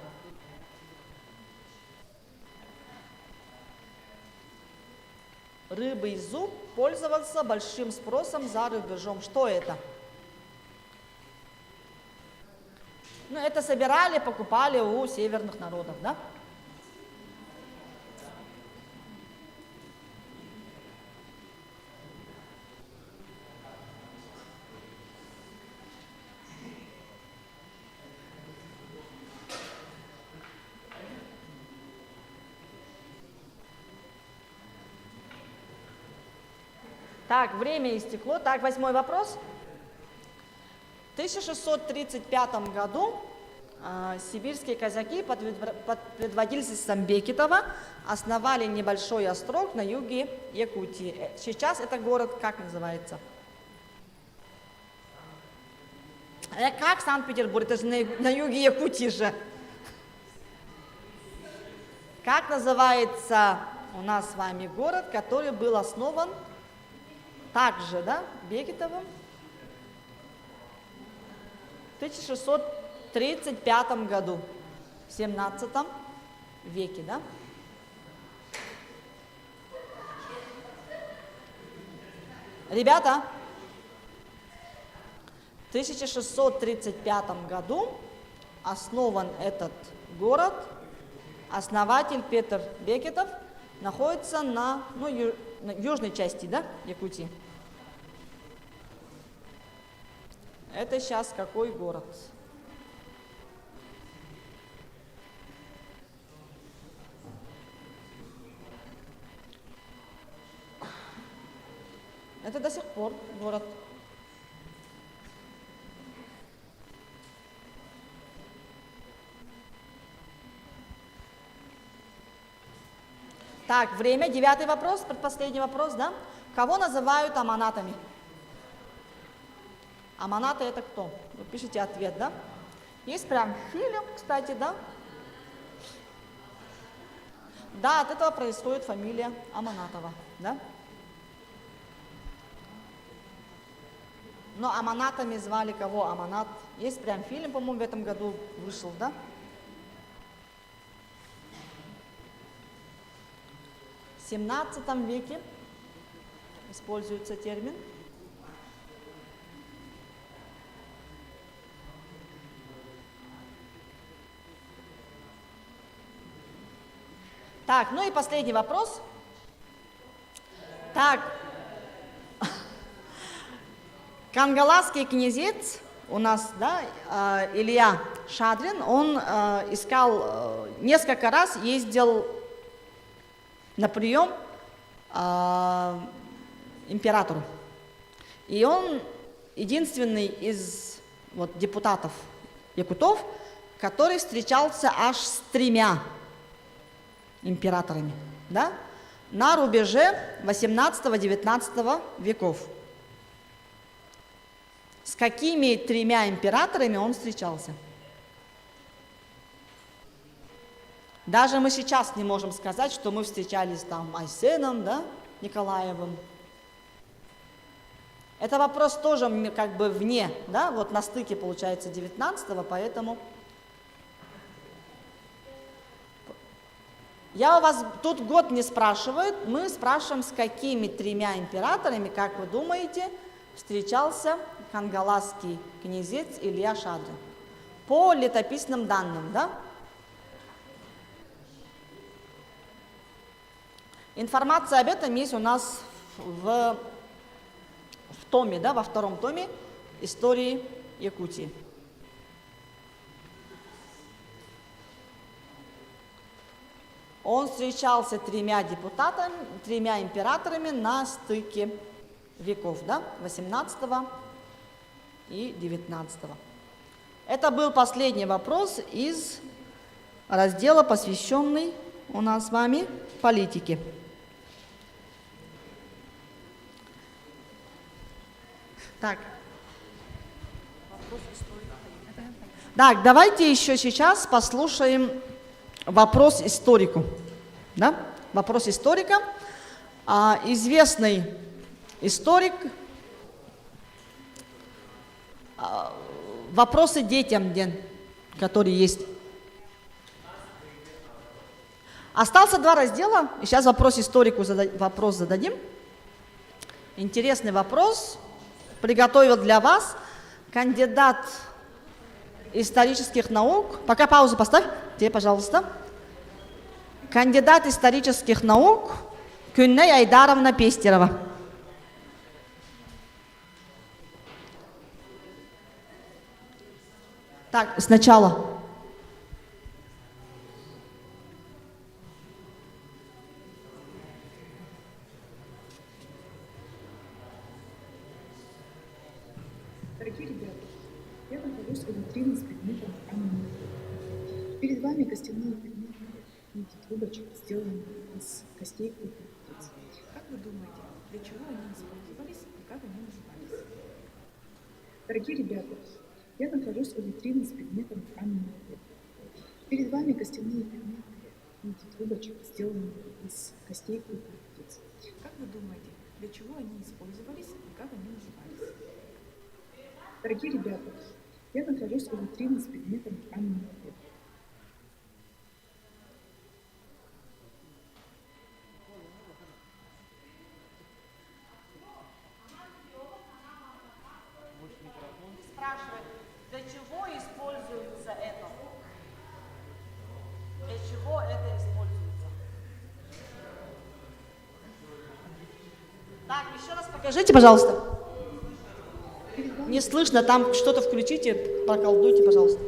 Рыбий зуб пользовался большим спросом за рубежом. Что это? Ну, это собирали, покупали у северных народов, да? Так, время истекло. Так, 8-й вопрос. В 1635 году сибирские казаки под предводительством Бекетова основали небольшой острог на юге Якутии. Сейчас это город как называется? Как Санкт-Петербург? Это же на юге Якутии же. Как называется у нас с вами город, который был основан также, да, Бекетовым в 1635 году, в 17 веке, да? Ребята, в 1635 году основан этот город, основатель Петр Бекетов, находится на, на южной части, да, Якутии. Это сейчас какой город? Это до сих пор город. Так, время. 9-й вопрос, предпоследний вопрос, да? Кого называют аманатами? Аманаты это кто? Вы пишите ответ, да? Есть прям фильм, кстати, да? Да, от этого происходит фамилия Аманатова, да? Но аманатами звали кого? Аманат. Есть прям фильм, по-моему, в этом году вышел, да? В 17 веке используется термин. Так, ну и последний вопрос. Так, кангаласский князец у нас, да, Илья Шадрин, он искал, несколько раз ездил на прием императору. И он единственный из вот, депутатов якутов, который встречался аж с 3 императорами, да, на рубеже 18-19 веков. С какими 3 императорами он встречался? Даже мы сейчас не можем сказать, что мы встречались там Айсеном, да, Николаевым. Это вопрос тоже как бы вне, да, вот на стыке получается 19-го, поэтому я у вас тут год не спрашиваю, мы спрашиваем, с какими 3 императорами, как вы думаете, встречался кангаласский князец Илья Шадрин. По летописным данным, да? Информация об этом есть у нас в томе, да, во 2-м томе истории Якутии. Он встречался 3 депутатами, 3 императорами на стыке веков, да, 18 и 19. Это был последний вопрос из раздела, посвященный у нас с вами политике. Так. Так, давайте еще сейчас послушаем вопрос историку. Да? Вопрос историка. Известный историк. Вопросы детям, которые есть. Остался 2 раздела. И сейчас вопрос историку вопрос зададим. Интересный вопрос. Приготовил для вас кандидат исторических наук. Пока паузу поставь, тебе, пожалуйста. Кандидат исторических наук Күнней Айдаровна Пестерова. Так, сначала. Дорогие ребята, я нахожусь у витрины с предметом каменного века. Перед вами костяные предметы в виде трубочек, сделанные из костей крупных птиц. Как вы думаете, для чего они использовались и как они назывались? Дорогие ребята, я нахожусь у витрины с предметом каменного века. Перед вами костяные предметы в виде трубочек, сделанные из костей крупных птиц. Как вы думаете, для чего они использовались и как они назывались? Дорогие ребята, я нахожусь у витрины с предметом каменного века. Спрашивает, для чего используется это? Для чего это используется? Так, еще раз покажите, пожалуйста. Не слышно, там что-то включите, проколдуйте, пожалуйста.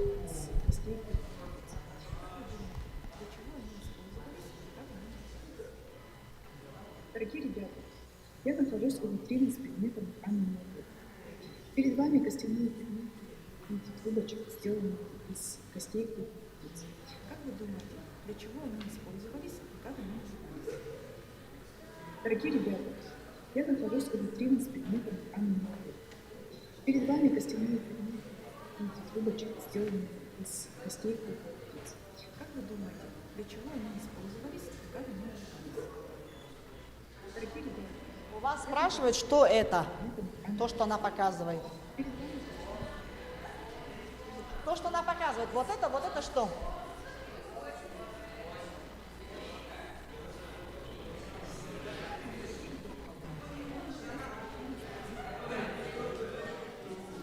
Дорогие ребята, я нахожусь у витрины с предметом каменного века. Перед вами костяные предметы в виде трубочек, сделанные из костей крупных птиц. Как вы думаете, для чего они использовались и как они назывались? Дорогие ребята, я нахожусь у витрины с предметом каменного века. Перед вами костяные предметы в виде трубочек, сделанные из костей крупных птиц. Как вы думаете, для чего они использовались и как они назывались? Дорогие ребята, У вас спрашивают, что это? То, что она показывает. То, что она показывает. Вот это что?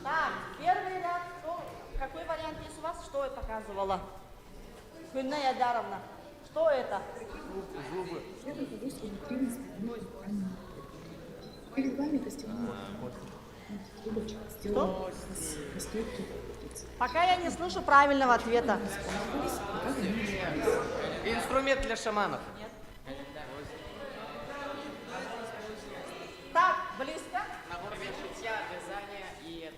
Так, первый ряд. Какой вариант есть у вас? Что это показывала? Күнней Айдаровна. Что это? я нахожусь у витрины с предметом каменного века. Перед вами костяные предметы в виде трубочек, сделанные из костей крупных птиц. Пока я не слышу правильного ответа. Инструмент для шаманов. Так, близко. Набор для шитья, вязания и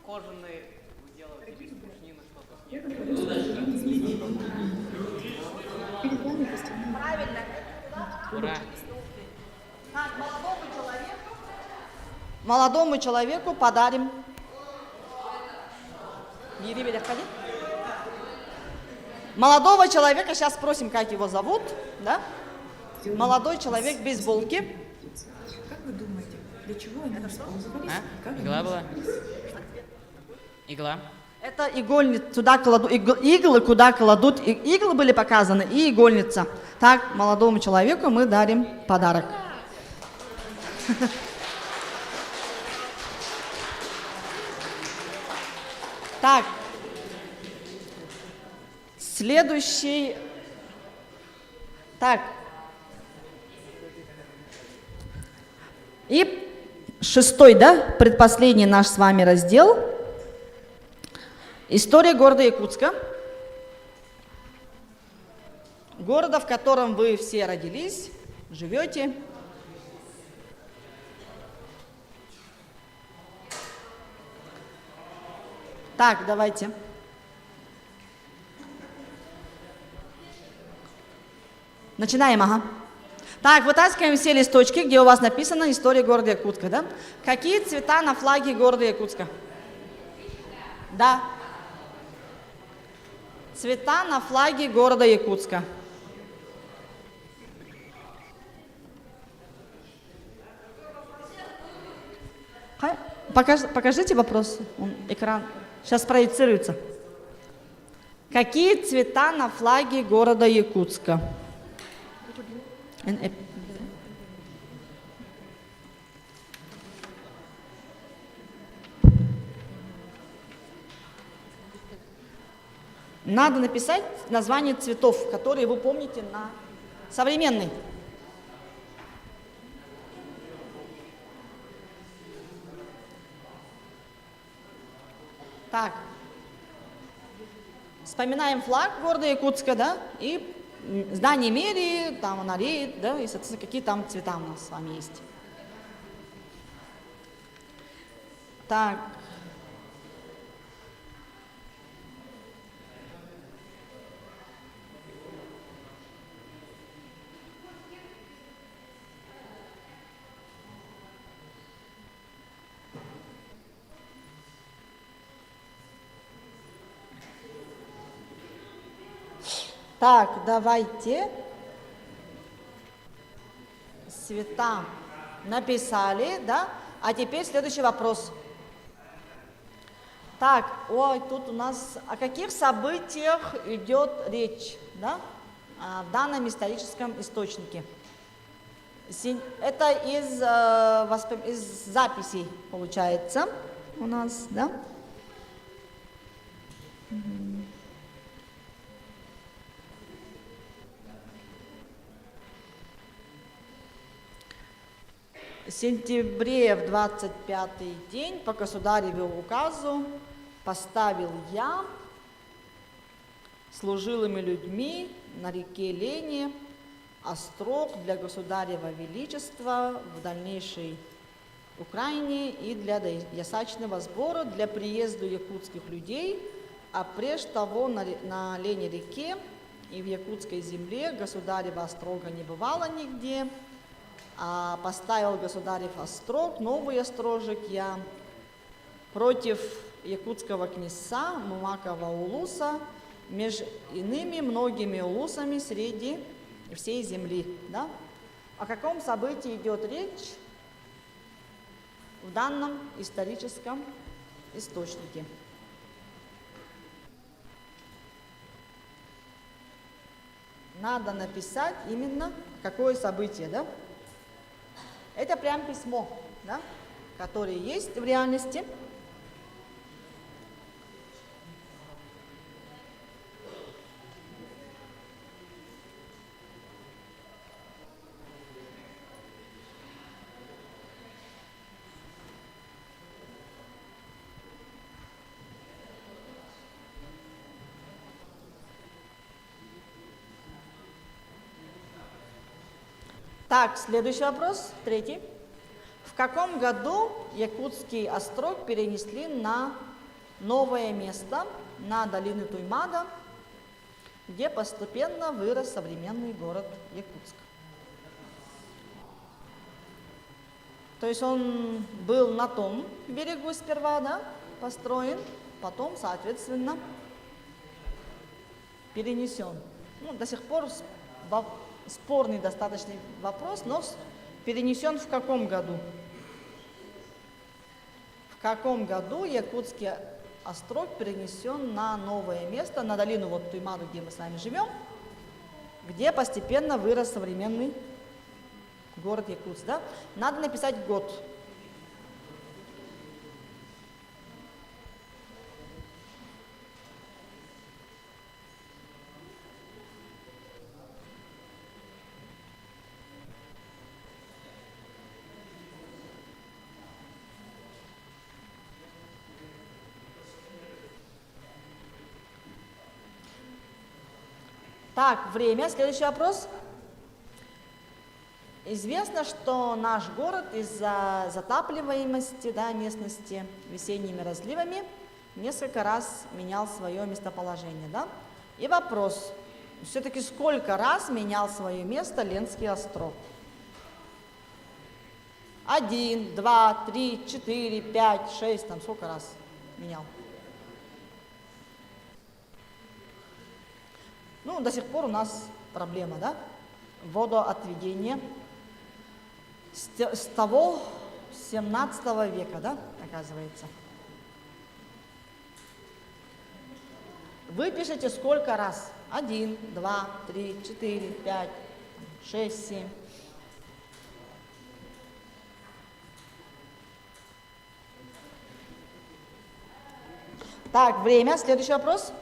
кожаные делать из пушнины что-то. Я нахожусь у Перед вами костяные Ура! Так, молодому человеку подарим. Бери, бери, входи. Молодого человека, сейчас спросим, как его зовут, да? Молодой человек в бейсболке. Как вы думаете, для чего они использовались? Как они Игла была? Игла. Это игольница, туда кладут, иглы, куда кладут, иглы были показаны, и игольница. Так, молодому человеку мы дарим подарок. Так, следующий, так, и шестой, да, предпоследний наш с вами раздел. История города Якутска. Города, в котором вы все родились, живете. Так, давайте. Начинаем, ага. Так, вытаскиваем все листочки, где у вас написано «История города Якутска», да? Какие цвета на флаге города Якутска? Да. Цвета на флаге города Якутска. Покажите вопрос, экран. Сейчас проецируется. Какие цвета на флаге города Якутска? Надо написать название цветов, которые вы помните на современный. Так. Вспоминаем флаг города Якутска, да, и здание мэрии, там она реет, да, и, соответственно, какие там цвета у нас с вами есть. Так. Так, давайте. Цвета написали, да? А теперь следующий вопрос. Так, ой, тут у нас о каких событиях идет речь, да? В данном историческом источнике. Это из записей получается у нас, да? В сентябре в 25-й день по государеву указу поставил я служилыми людьми на реке Лени острог для государева величества в дальнейшей Украине и для ясачного сбора для приезда якутских людей, а прежде того на Лени реке и в якутской земле государева острога не бывало нигде. А поставил государев острог, новый острожек я против якутского князца Мумакова улуса, между иными многими улусами среди всей земли. Да? О каком событии идет речь в данном историческом источнике? Надо написать именно какое событие, да? Это прям письмо, да, которое есть в реальности. Так, следующий вопрос, третий. В каком году якутский острог перенесли на новое место, на долину Туймада? где постепенно вырос современный город Якутск. То есть он был на том берегу сперва, да, построен, потом, соответственно, перенесен. Ну, до сих пор спорный достаточно вопрос, но перенесен в каком году? В каком году Якутский острог перенесен на новое место, на долину вот Туймаду, где мы с вами живем, где постепенно вырос современный город Якутск, да? Надо написать год. Так, время. Следующий вопрос. Известно, что наш город из-за затапливаемости, да, местности весенними разливами несколько раз менял свое местоположение. Да? И вопрос, все-таки сколько раз менял свое место Ленский острог? 1, 2, 3, 4, 5, 6, там сколько раз менял? Ну, до сих пор у нас проблема, да? Водоотведение с того 17 века, да, оказывается. Вы пишете сколько раз? 1, 2, 3, 4, 5, 6, 7. Так, время. Следующий вопрос.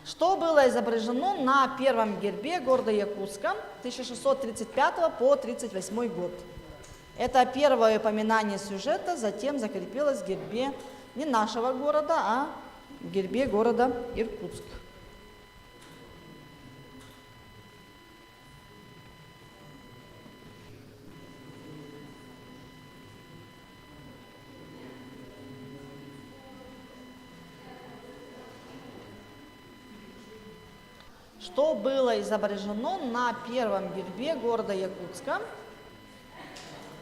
Что было изображено на первом гербе города Якутска 1635 по 1938 год? Это первое упоминание сюжета, затем закрепилось в гербе не нашего города, а в гербе города Иркутск. Что было изображено на первом гербе города Якутска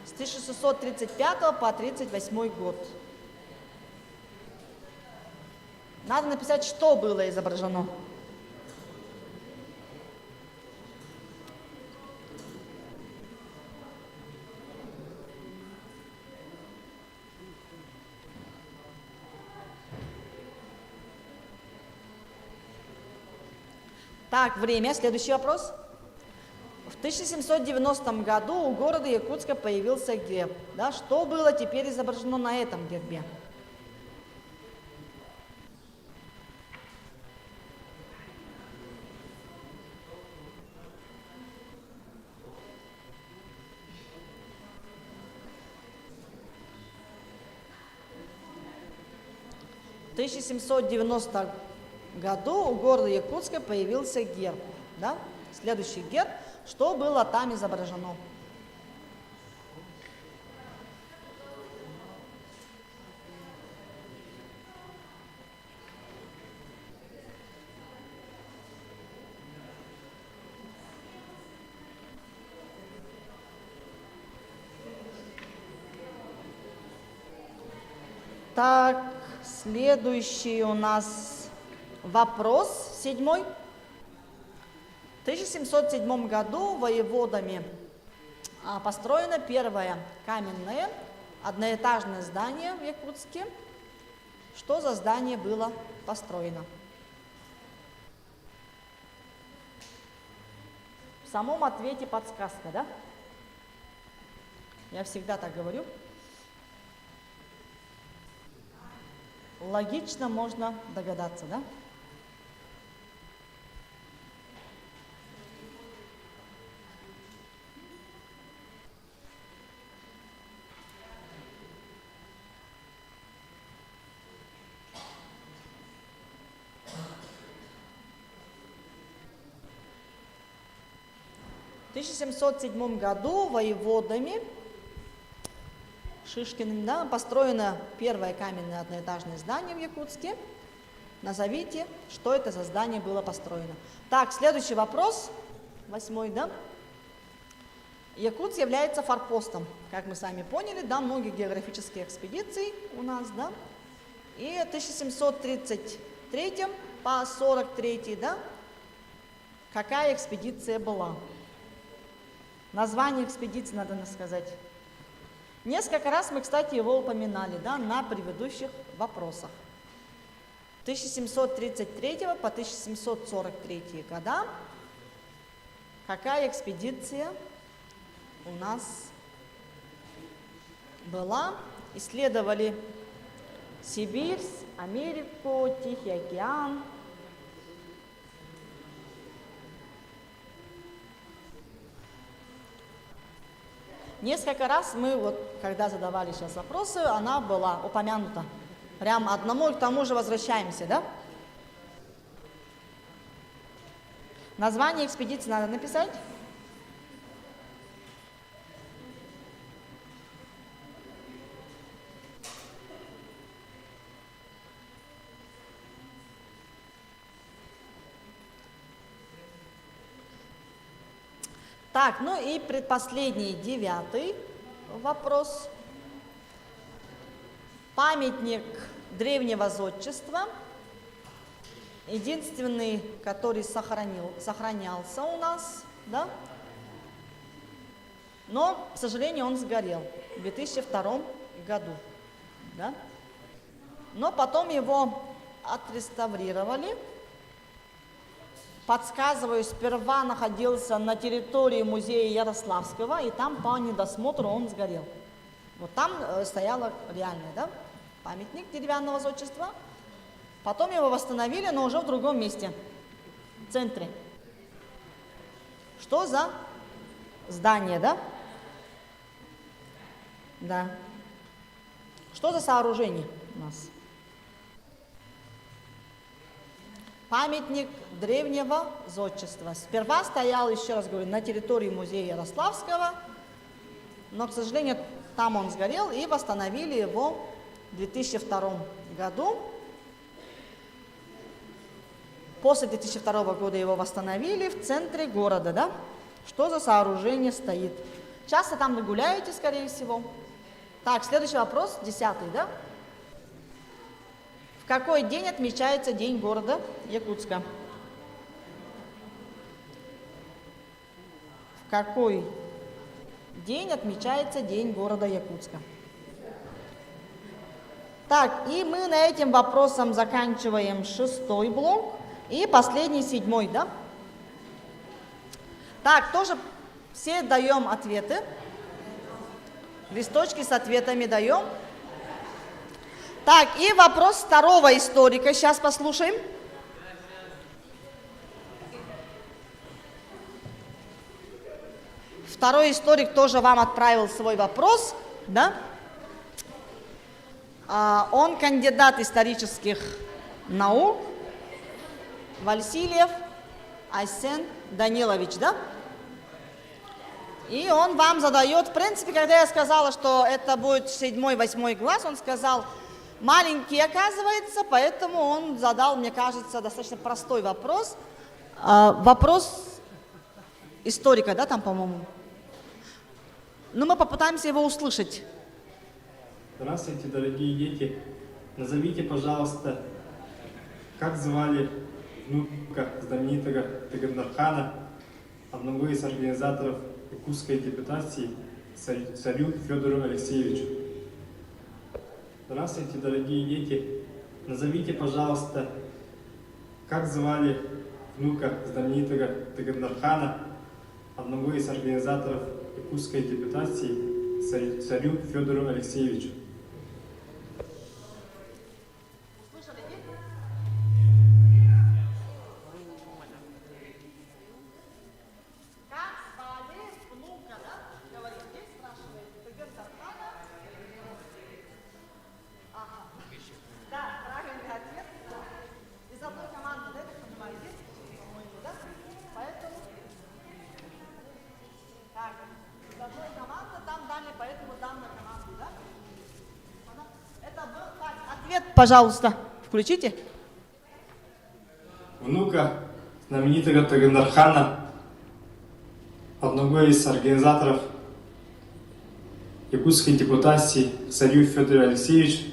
с 1635 по 1938 год? Надо написать, что было изображено. Так, время. Следующий вопрос. В 1790 году у города Якутска появился герб. Да? Что было теперь изображено на этом гербе? В 1790 году у города Якутска появился герб. Да? Следующий герб. Что было там изображено? Так, следующий у нас вопрос, 7. В 1707 году воеводами построено первое каменное одноэтажное здание в Якутске. Что за здание было построено? В самом ответе подсказка, да? Я всегда так говорю. Логично можно догадаться, да? В 1707 году воеводами Шишкиным, да, построено первое каменное одноэтажное здание в Якутске. Назовите, что это за здание было построено. Так, следующий вопрос, 8, да? Якутск является форпостом, как мы с вами поняли, да, многих географических экспедиций у нас, да? И в 1733 по 43, да, какая экспедиция была? Название экспедиции надо сказать. Несколько раз мы, кстати, его упоминали, да, на предыдущих вопросах. 1733 по 1743 года. Какая экспедиция у нас была? Исследовали Сибирь, Америку, Тихий океан. Несколько раз мы, вот, когда задавали сейчас вопросы, она была упомянута. Прям одному и к тому же возвращаемся, да? Название экспедиции надо написать. Так, ну и предпоследний, 9 вопрос. Памятник древнего зодчества, единственный, который сохранялся у нас, да? Но, к сожалению, он сгорел в 2002 году, да? Но потом его отреставрировали. Подсказываю, сперва находился на территории музея Ярославского, и там по недосмотру он сгорел. Вот там стояло реальное, да, памятник деревянного зодчества. Потом его восстановили, но уже в другом месте, в центре. Что за здание, да? Да. Что за сооружение у нас? Памятник древнего зодчества. Сперва стоял, еще раз говорю, на территории музея Ярославского, но, к сожалению, там он сгорел, и восстановили его в 2002 году. После 2002 года его восстановили в центре города, да? Что за сооружение стоит? Часто там вы гуляете, скорее всего. Так, следующий вопрос, 10, да? В какой день отмечается День города Якутска? В какой день отмечается День города Якутска? Так, и мы на этим вопросом заканчиваем 6 блок. И последний, 7, да? Так, тоже все даем ответы. Листочки с ответами даем. Так, и вопрос второго историка. Сейчас послушаем. Второй историк тоже вам отправил свой вопрос, да? Он кандидат исторических наук, Васильев Айсен Данилович, да? И он вам задает, в принципе, когда я сказала, что это будет 7-8 класс, он сказал, маленький оказывается, поэтому он задал, мне кажется, достаточно простой вопрос. Вопрос историка, да, там, по-моему? Но мы попытаемся его услышать. Здравствуйте, дорогие дети. Назовите, пожалуйста, как звали внука знаменитого Таганрохана, одного из организаторов якутской депутации, царю Федору Алексеевичу. Здравствуйте, дорогие дети. Назовите, пожалуйста, как звали внука знаменитого Таганрохана, одного из организаторов якутской депутации, царю Федору Алексеевичу. Пожалуйста, включите. внука знаменитого Таганрохана, одного из организаторов якутской депутации царю Федор Алексеевич,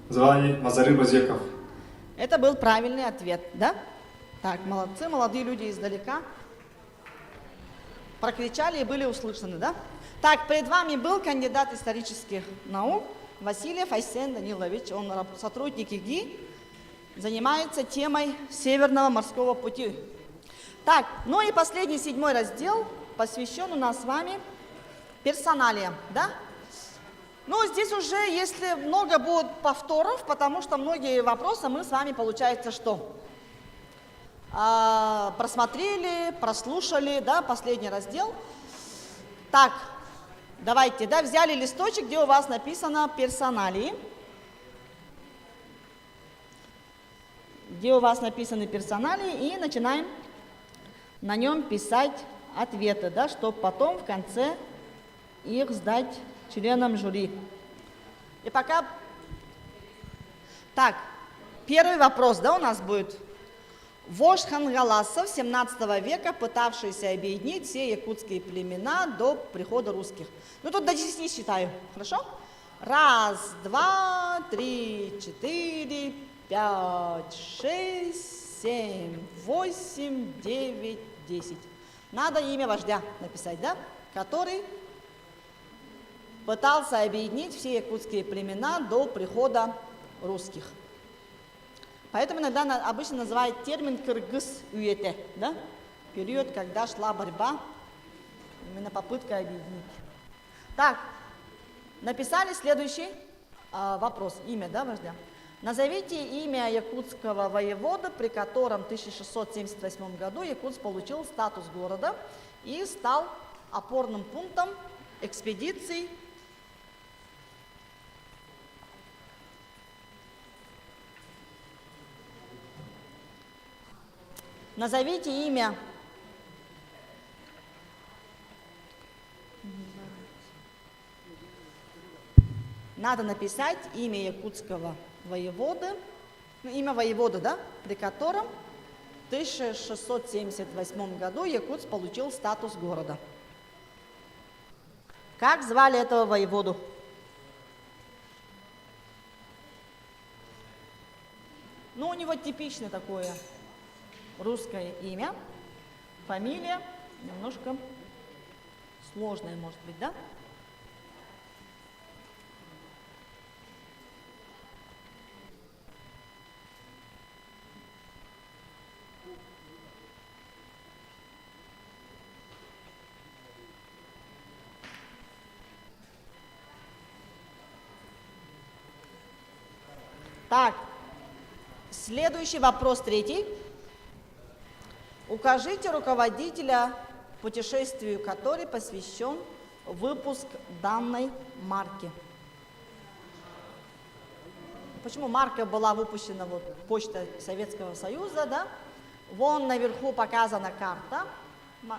звали Мазары Базеков. Это был правильный ответ, да? Так, молодцы, молодые люди издалека. Прокричали и были услышаны, да? Так, перед вами был кандидат исторических наук Васильев Айсен Данилович. Он сотрудник ИГИ, занимается темой Северного морского пути. Так, ну и последний, 7-й раздел, посвящен у нас с вами персоналиям, да? Ну, здесь уже, если много будет повторов, потому что многие вопросы мы с вами, получается, что? Просмотрели, прослушали, да, последний раздел. Так, давайте, да, взяли листочек, где у вас написано персоналии. Где у вас написаны персоналии, и начинаем на нем писать ответы, да, чтобы потом в конце их сдать членам жюри. И пока... Так, первый вопрос, да, у нас будет. Вождь Хангаласов 17 века, пытавшийся объединить все якутские племена до прихода русских. Ну, тут до 10 считаю, хорошо? 1, 2, 3, 4, 5, 6, 7, 8, 9, 10. Надо имя вождя написать, да? Который пытался объединить все якутские племена до прихода русских. Поэтому иногда обычно называют термин «кыргыз-уете», да? Период, когда шла борьба, именно попытка объединить. Так, написали следующий вопрос, имя, да, вождя? Назовите имя якутского воевода, при котором в 1678 году Якутск получил статус города и стал опорным пунктом экспедиций Назовите имя надо написать имя якутского воеводы, ну, имя воеводы, да, при котором в 1678 году Якутск получил статус города. Как звали этого воеводу? Ну, у него типичное такое русское имя, фамилия немножко сложная, может быть, да? Так, следующий вопрос, 3. Укажите руководителя, путешествию который посвящен выпуск данной марки. Почему марка была выпущена, вот, почта Советского Союза, да? Вон наверху показана карта,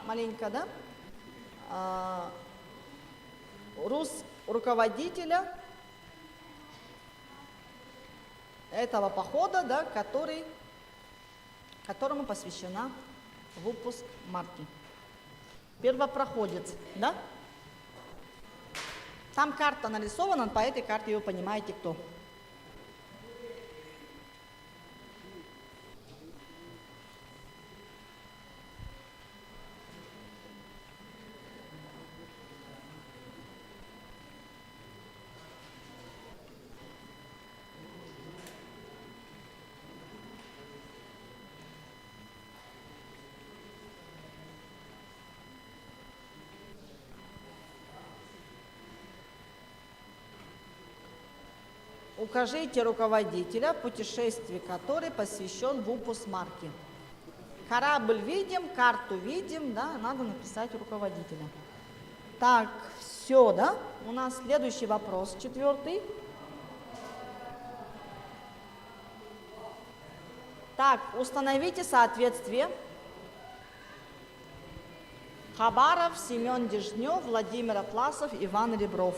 маленько, да? Руководителя этого похода, да, которому посвящена выпуск марки. Первопроходец, да? Там карта нарисована, по этой карте вы понимаете, кто. Укажите руководителя, путешествие который посвящен выпуск марки. Корабль видим, карту видим, да, надо написать руководителя. Так, все, да? У нас следующий вопрос, 4. Так, установите соответствие. Хабаров, Семен Дежнев, Владимир Атласов, Иван Ребров.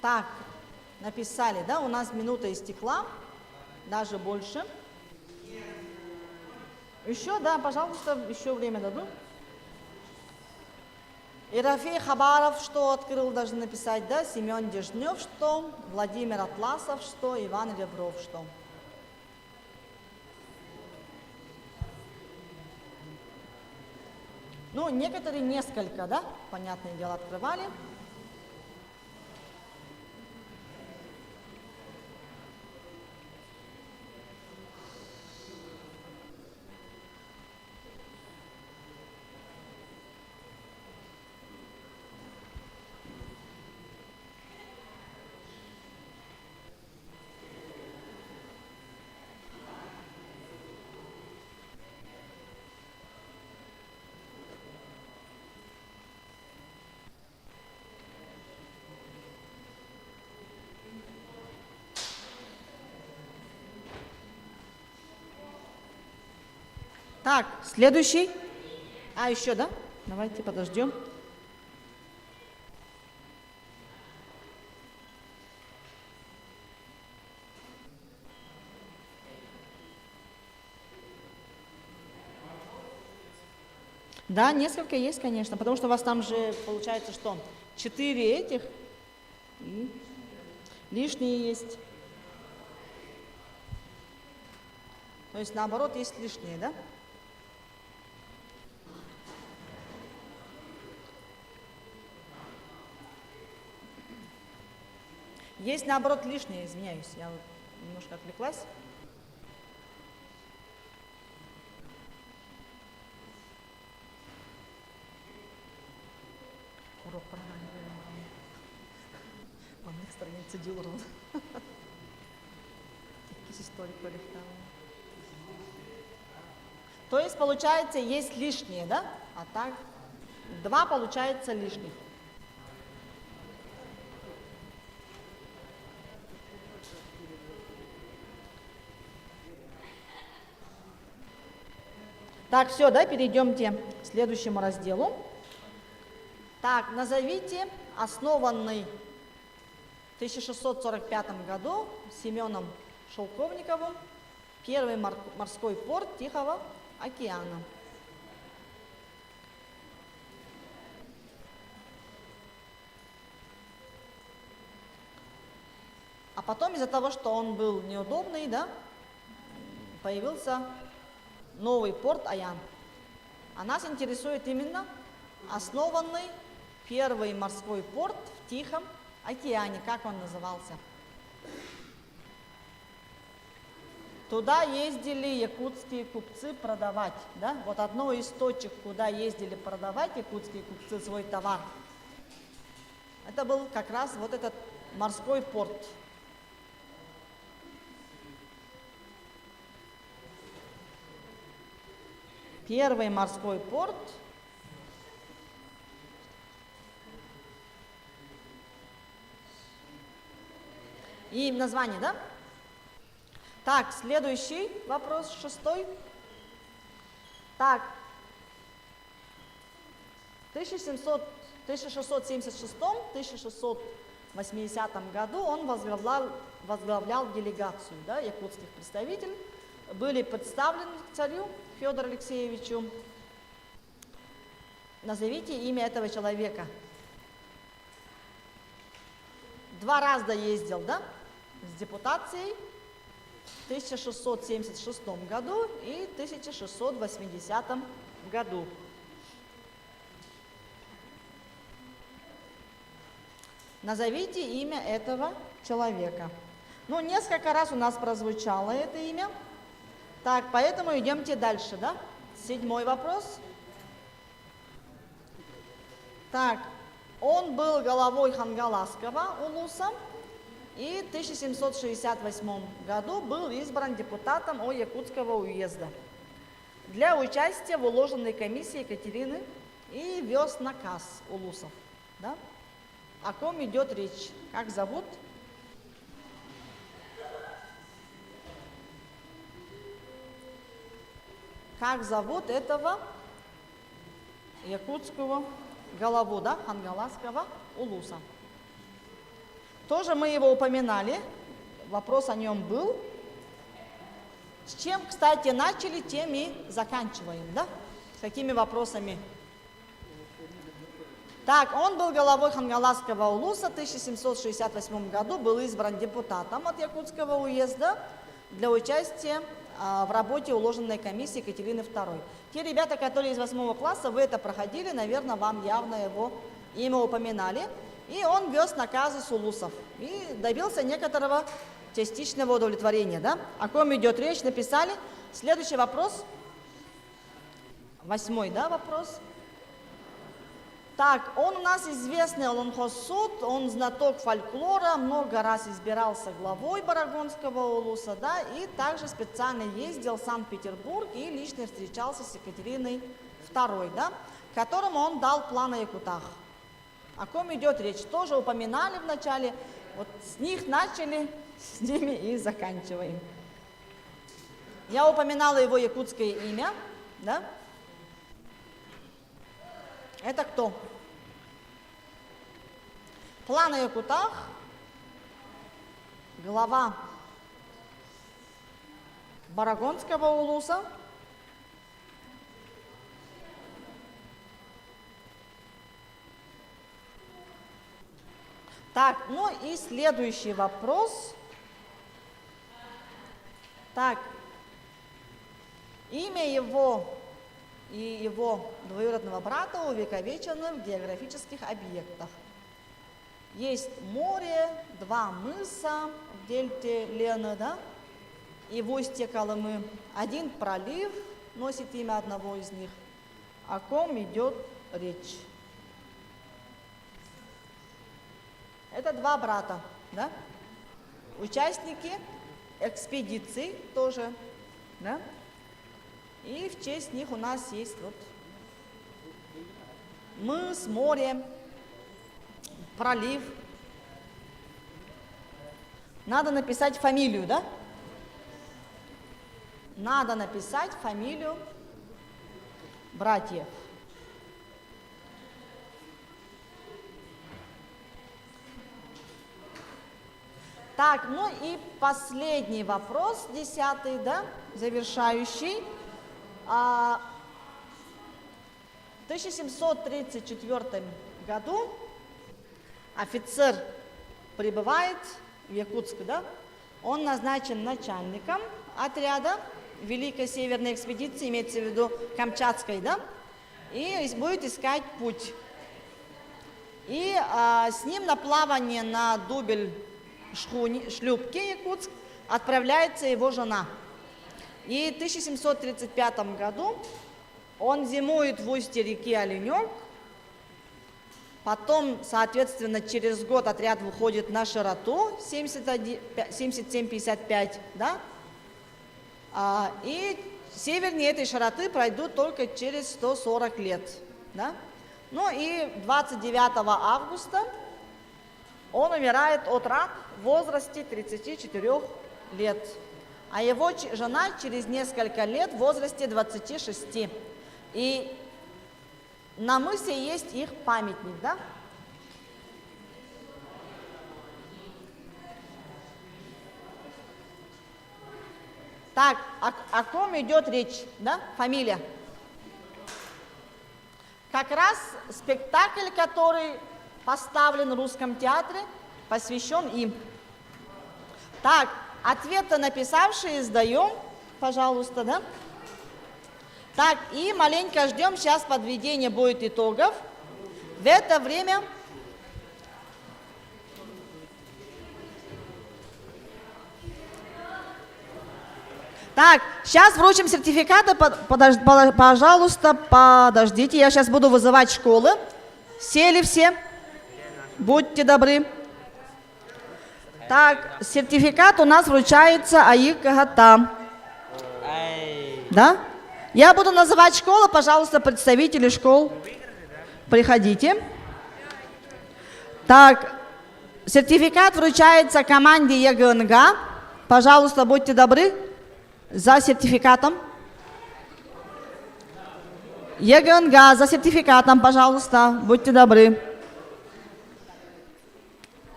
Так, написали, да, у нас минута истекла, даже больше. Еще, да, пожалуйста, еще время дадут. Ерофей Хабаров что открыл, даже написать, да, Семен Дежнев что, Владимир Атласов что, Иван Ребров что. Ну, некоторые несколько, да, понятное дело, открывали. Так, следующий. А, еще, да? Давайте подождем. Да, несколько есть, конечно, потому что у вас там же получается что? 4 этих и лишние есть. То есть наоборот есть лишние, да? Есть наоборот лишние, извиняюсь, я вот немножко отвлеклась. Урок программирования. По мне страница дюрн. Якісь історії полегтали. То есть получается есть лишние, да? А так 2 получается лишних. Так, все, да, перейдемте к следующему разделу. Так, назовите основанный в 1645 году Семеном Шелковниковым первый морской порт Тихого океана. А потом из-за того, что он был неудобный, да, появился новый порт Аян. А нас интересует именно основанный первый морской порт в Тихом океане. Как он назывался? Туда ездили якутские купцы продавать. Да? Вот одно из точек, куда ездили продавать якутские купцы свой товар, это был как раз вот этот морской порт. Первый морской порт. И название, да? Так, следующий вопрос, 6. Так, в 1676-1680 году он возглавлял делегацию, да, якутских представителей. Были представлены к царю Федору Алексеевичу. Назовите имя этого человека. 2 раза ездил, да, с депутацией в 1676 году и 1680 году. Назовите имя этого человека. Ну, несколько раз у нас прозвучало это имя. Так, поэтому идемте дальше, да? 7 вопрос. Так, он был головой Хангаласского улуса и в 1768 году был избран депутатом Якутского уезда для участия в уложенной комиссии Екатерины и вез наказ улусов. Да? О ком идет речь? Как зовут? Как зовут этого якутского голову, да, Хангаласского улуса? Тоже мы его упоминали. Вопрос о нем был. С чем, кстати, начали, тем и заканчиваем, да? С какими вопросами? Так, он был главой Хангаласского улуса, в 1768 году был избран депутатом от Якутского уезда для участия в работе уложенной комиссии Екатерины II. Те ребята, которые из 8 класса, вы это проходили, наверное, вам явно его имя упоминали. И он вез наказы с улусов и добился некоторого частичного удовлетворения. Да? О ком идет речь, написали. Следующий вопрос. 8, да, вопрос. Так, он у нас известный Олонхосуд, он знаток фольклора, много раз избирался главой Барагонского улуса, да, и также специально ездил в Санкт-Петербург и лично встречался с Екатериной II, да, которому он дал план о якутах. О ком идет речь, тоже упоминали в начале, вот с них начали, с ними и заканчиваем. Я упоминала его якутское имя, да. Это кто? План о якутах, глава Барагонского улуса. Так, ну и следующий вопрос. Так, имя его и его двоюродного брата увековечены в географических объектах. Есть море, 2 мыса в дельте Лены, да, и в устье Колымы. 1 пролив носит имя одного из них. О ком идет речь? Это 2 брата, да? Участники экспедиции тоже, да? И в честь них у нас есть вот мыс, море, пролив. Надо написать фамилию, да? Надо написать фамилию братьев. Так, ну и последний вопрос, 10-й, да, завершающий. В 1734 году офицер прибывает в Якутск, да? Он назначен начальником отряда Великой Северной экспедиции, имеется в виду Камчатской, да? И будет искать путь. И с ним на плавание на дубель шлюпки Якутск отправляется его жена. И в 1735 году он зимует в устье реки Оленек. Потом, соответственно, через год отряд выходит на широту 77-55, да? И севернее этой широты пройдут только через 140 лет, да? Ну и 29 августа он умирает от рака в возрасте 34 лет, а его жена через несколько лет в возрасте 26. И на мысе есть их памятник, да? Так, о ком идет речь, да? Фамилия. Как раз спектакль, который поставлен в Русском театре, посвящен им. Так, ответы написавшие сдаем, пожалуйста, да? Так, и маленько ждем, сейчас подведение будет итогов. В это время так, сейчас вручим сертификаты, пожалуйста, подождите, я сейчас буду вызывать школы. Сели все? Будьте добры. Так, сертификат у нас вручается АИК КГТ. Да? Я буду называть школы, пожалуйста, представители школ, приходите. Так, сертификат вручается команде ЕГНГ. Пожалуйста, будьте добры, за сертификатом. ЕГНГ, за сертификатом, пожалуйста, будьте добры.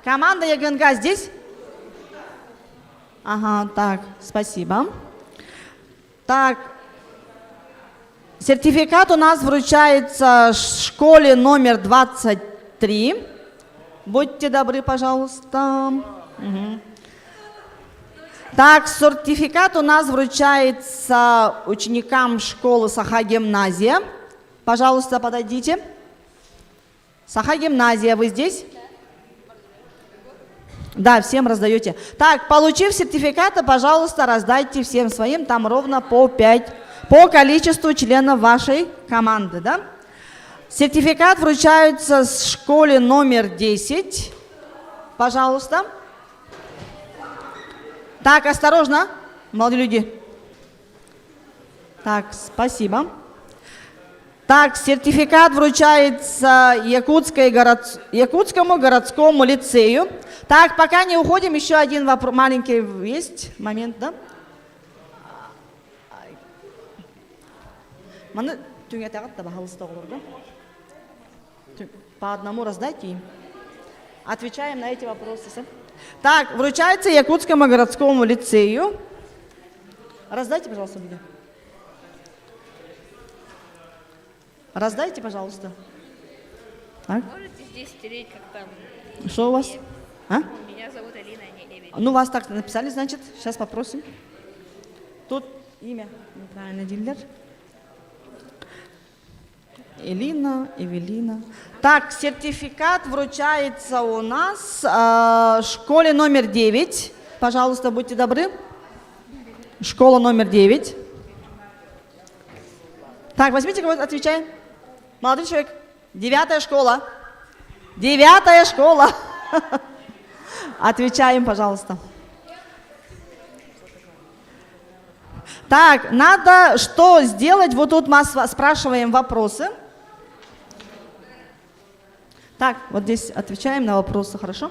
Команда ЕГНГ здесь? Ага, так, спасибо. Так, сертификат у нас вручается в школе номер 23. Будьте добры, пожалуйста. Мгм. Так, сертификат у нас вручается ученикам школы Саха-гимназия. Пожалуйста, подойдите. Саха-гимназия, вы здесь? Да, всем раздаете. Так, получив сертификаты, пожалуйста, раздайте всем своим, там ровно по 5, по количеству членов вашей команды, да? Сертификат вручается в школе номер 10. Пожалуйста. Так, осторожно, молодые люди. Так, спасибо. Так, сертификат вручается Якутскому городскому лицею. Так, пока не уходим, еще один вопрос, маленький есть момент, да? По одному раздайте им. Отвечаем на эти вопросы. Так, вручается Якутскому городскому лицею. Раздайте, пожалуйста, мне. Раздайте, пожалуйста. Так. Можете здесь стереть, как там? Что у вас? А? Меня зовут Алина, а не Эвелина. Ну, вас так написали, значит. Сейчас попросим. Тут имя. Неправильно, дилер. Элина, Эвелина. Так, сертификат вручается у нас в школе номер 9. Пожалуйста, будьте добры. Школа номер 9. Так, возьмите, кого отвечаем. Молодой человек. 9-я школа. 9-я школа. Отвечаем, пожалуйста. Так, надо что сделать? Вот тут мы спрашиваем вопросы. Так, вот здесь отвечаем на вопросы, хорошо?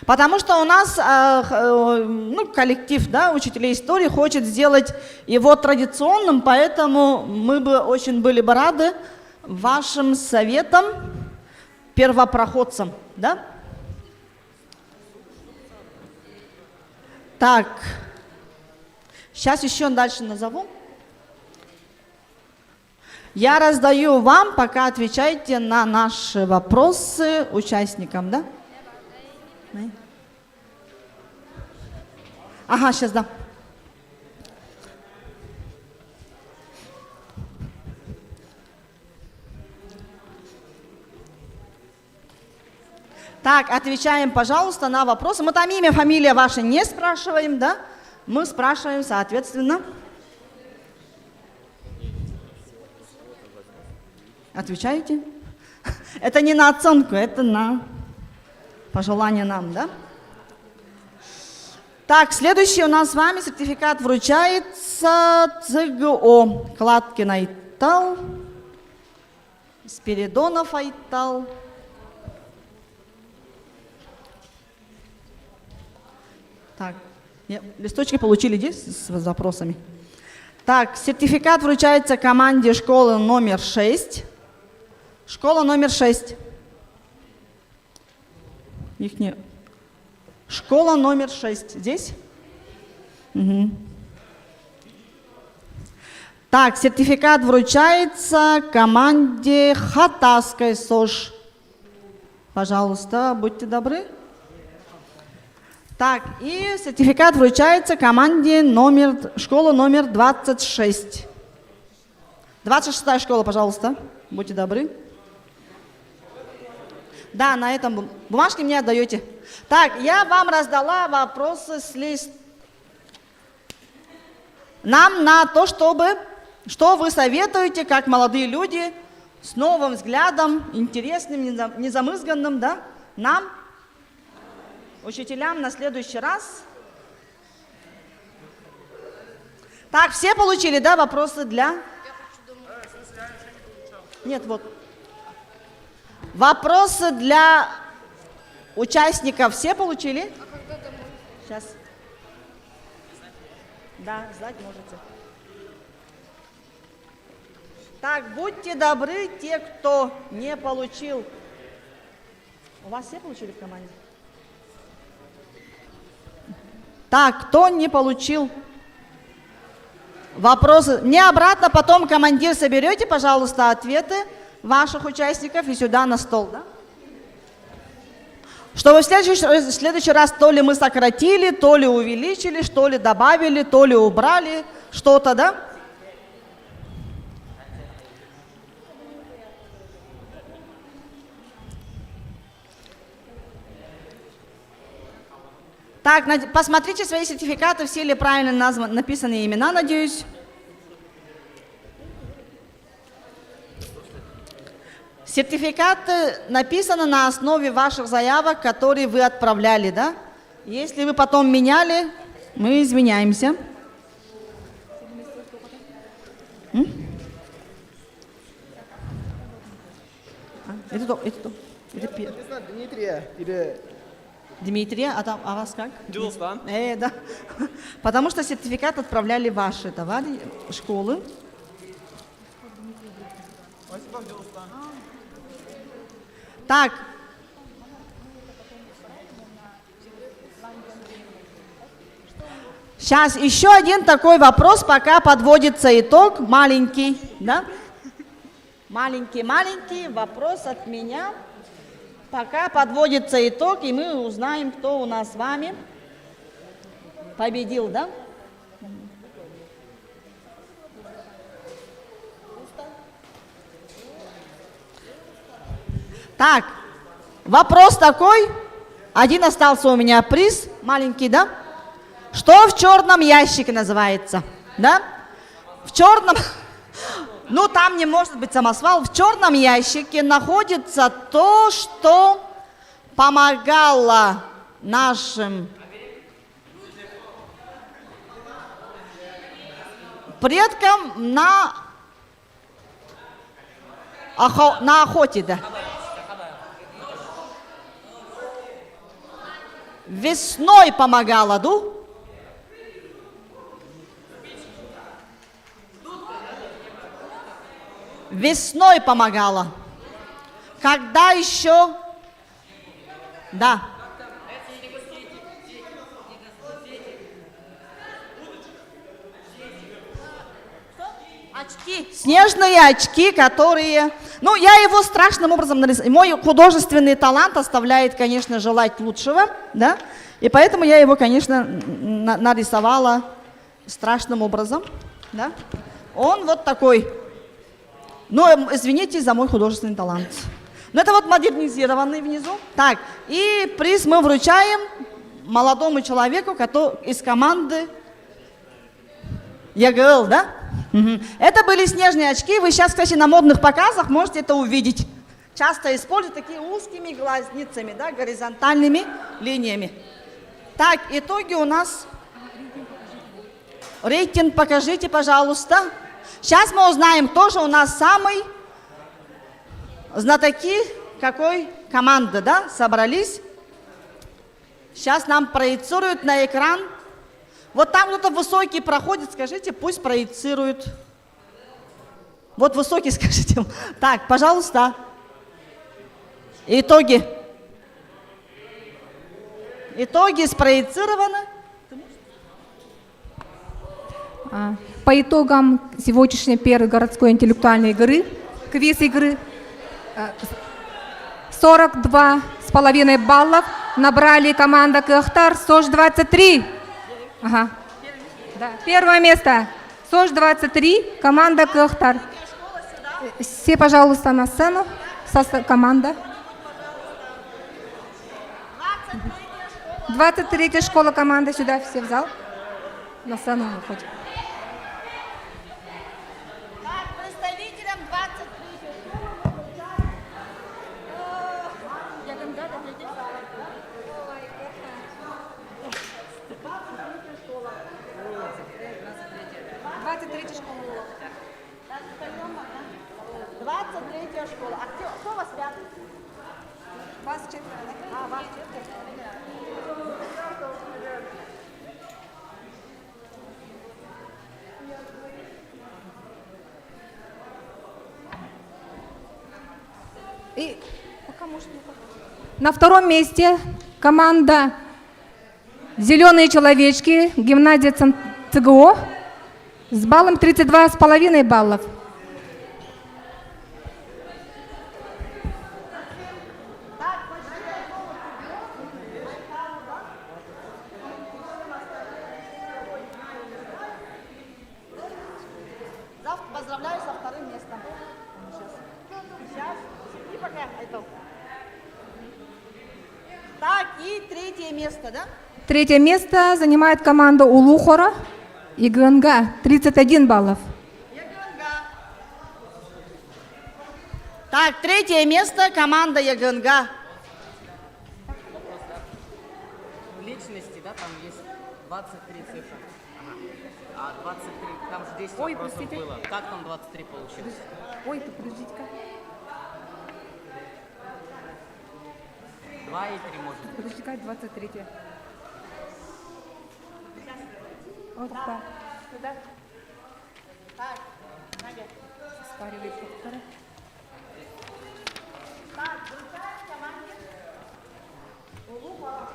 Потому что у нас коллектив, да, учителей истории хочет сделать его традиционным, поэтому мы бы очень были бы рады вашим советам, первопроходцам, да? Так, сейчас еще дальше назову. Я раздаю вам, пока отвечаете на наши вопросы участникам, да? Ага, сейчас, да. Так, отвечаем, пожалуйста, на вопросы. Мы там имя, фамилия ваша не спрашиваем, да? Мы спрашиваем, соответственно. Отвечаете? Это не на оценку, это на пожелание нам, да? Так, следующий у нас с вами сертификат вручается ЦГО. Кладкин Айтал, Спиридонов Айтал. Так, листочки получили здесь с запросами. Так, сертификат вручается команде школы номер 6. Школа номер 6. Их не... Школа номер 6. Здесь? Угу. Так, сертификат вручается команде Хатасской СОЖ. Пожалуйста, будьте добры. Так, и сертификат вручается команде школа номер 26. 26-я школа, пожалуйста, будьте добры. Да, на этом бумажке мне отдаете. Так, я вам раздала вопросы с лист. Нам на то, что вы советуете, как молодые люди, с новым взглядом, интересным, незамызганным, да, нам, учителям, на следующий раз. Так, все получили, да, вопросы для... Нет, вот. Вопросы для участников все получили? Сейчас. Да, сдать можете. Так, будьте добры, те, кто не получил У вас все получили в команде? Так, кто не получил вопросы? Мне обратно потом, командир, соберете, пожалуйста, ответы ваших участников и сюда на стол, да? Чтобы в следующий раз то ли мы сократили, то ли увеличили, что ли добавили, то ли убрали что-то, да? Так, посмотрите свои сертификаты, все ли правильно написаны имена, надеюсь. Сертификаты написаны на основе ваших заявок, которые вы отправляли, да? Если вы потом меняли, мы извиняемся. Это Дмитрия, а вас как? Джилстан. Да. Потому что сертификат отправляли ваши товарищи школы. Так. Сейчас еще один такой вопрос, пока подводится итог, маленький, да? Маленький вопрос от меня. Пока подводится итог, и мы узнаем, кто у нас с вами победил, да? Так, вопрос такой. Один остался у меня приз, маленький, да? Что в черном ящике называется, да? В черном... Ну, там не может быть самосвал. В черном ящике находится то, что помогало нашим предкам на охоте, да. Весной помогало, да? Весной помогала. Когда еще? Да. Очки. Снежные очки, которые... Ну, я его страшным образом нарисовала. Мой художественный талант оставляет, конечно, желать лучшего, да? И поэтому я его, конечно, нарисовала страшным образом, да? Он вот такой... Ну, извините за мой художественный талант. Но это вот модернизированный внизу. Так, и приз мы вручаем молодому человеку, который из команды ЕГЛ, да? Угу. Это были снежные очки. Вы сейчас, кстати, на модных показах можете это увидеть. Часто используют такие узкими глазницами, да, горизонтальными линиями. Так, итоги у нас. Рейтинг покажите, пожалуйста. Сейчас мы узнаем, кто же у нас самый знатоки какой команды, да, собрались. Сейчас нам проецируют на экран. Вот там кто-то высокий проходит, скажите, пусть проецирует. Вот высокий, скажите. Так, пожалуйста. Итоги. Итоги спроецированы. По итогам сегодняшней первой городской интеллектуальной игры, квиз-игры, 42,5 баллов набрали команда Кыахтар СОЖ-23. Ага. Да. Первое место. СОЖ-23, команда Кыахтар. Все, пожалуйста, на сцену. Команда. 23-я школа команды. Сюда все в зал. На сцену выходим. И пока На втором месте команда «Зеленые человечки», гимназия ЦГО, с баллом 32,5 баллов. Завтра поздравляю со вторым местом. Сейчас. И пока. Так, и третье место, да? Третье место занимает команда Улухора и ГНГ, 31 баллов. Так, третье место команда ЯГНГ. В личности, да, там есть 23 цифры. А 23, там же 10 Ой, вопросов простите. было. Как там 23 получилось? Ой, подождите-ка. 2 и 3 может. Подождите-ка, 23. Вот так. Сюда. Так, Надя. Спаривает повторы. Так, вручаем команде Улухора.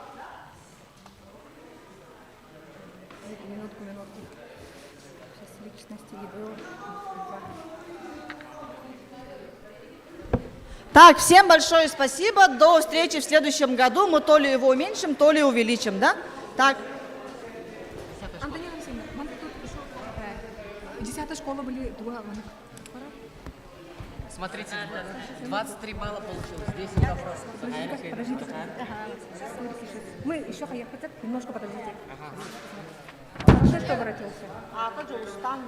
Минутку. Сейчас личности ЕБО. Так, всем большое спасибо. До встречи в следующем году. Мы то ли его уменьшим, то ли увеличим, да? Так. Антонина Алексеевна, мана тут еще 10 школа были два. Смотрите, 23 балла получилось, 10 вопросов. Подождите. Мы еще хотят немножко подождите. Ага. Вот это обратился. А, как же устан,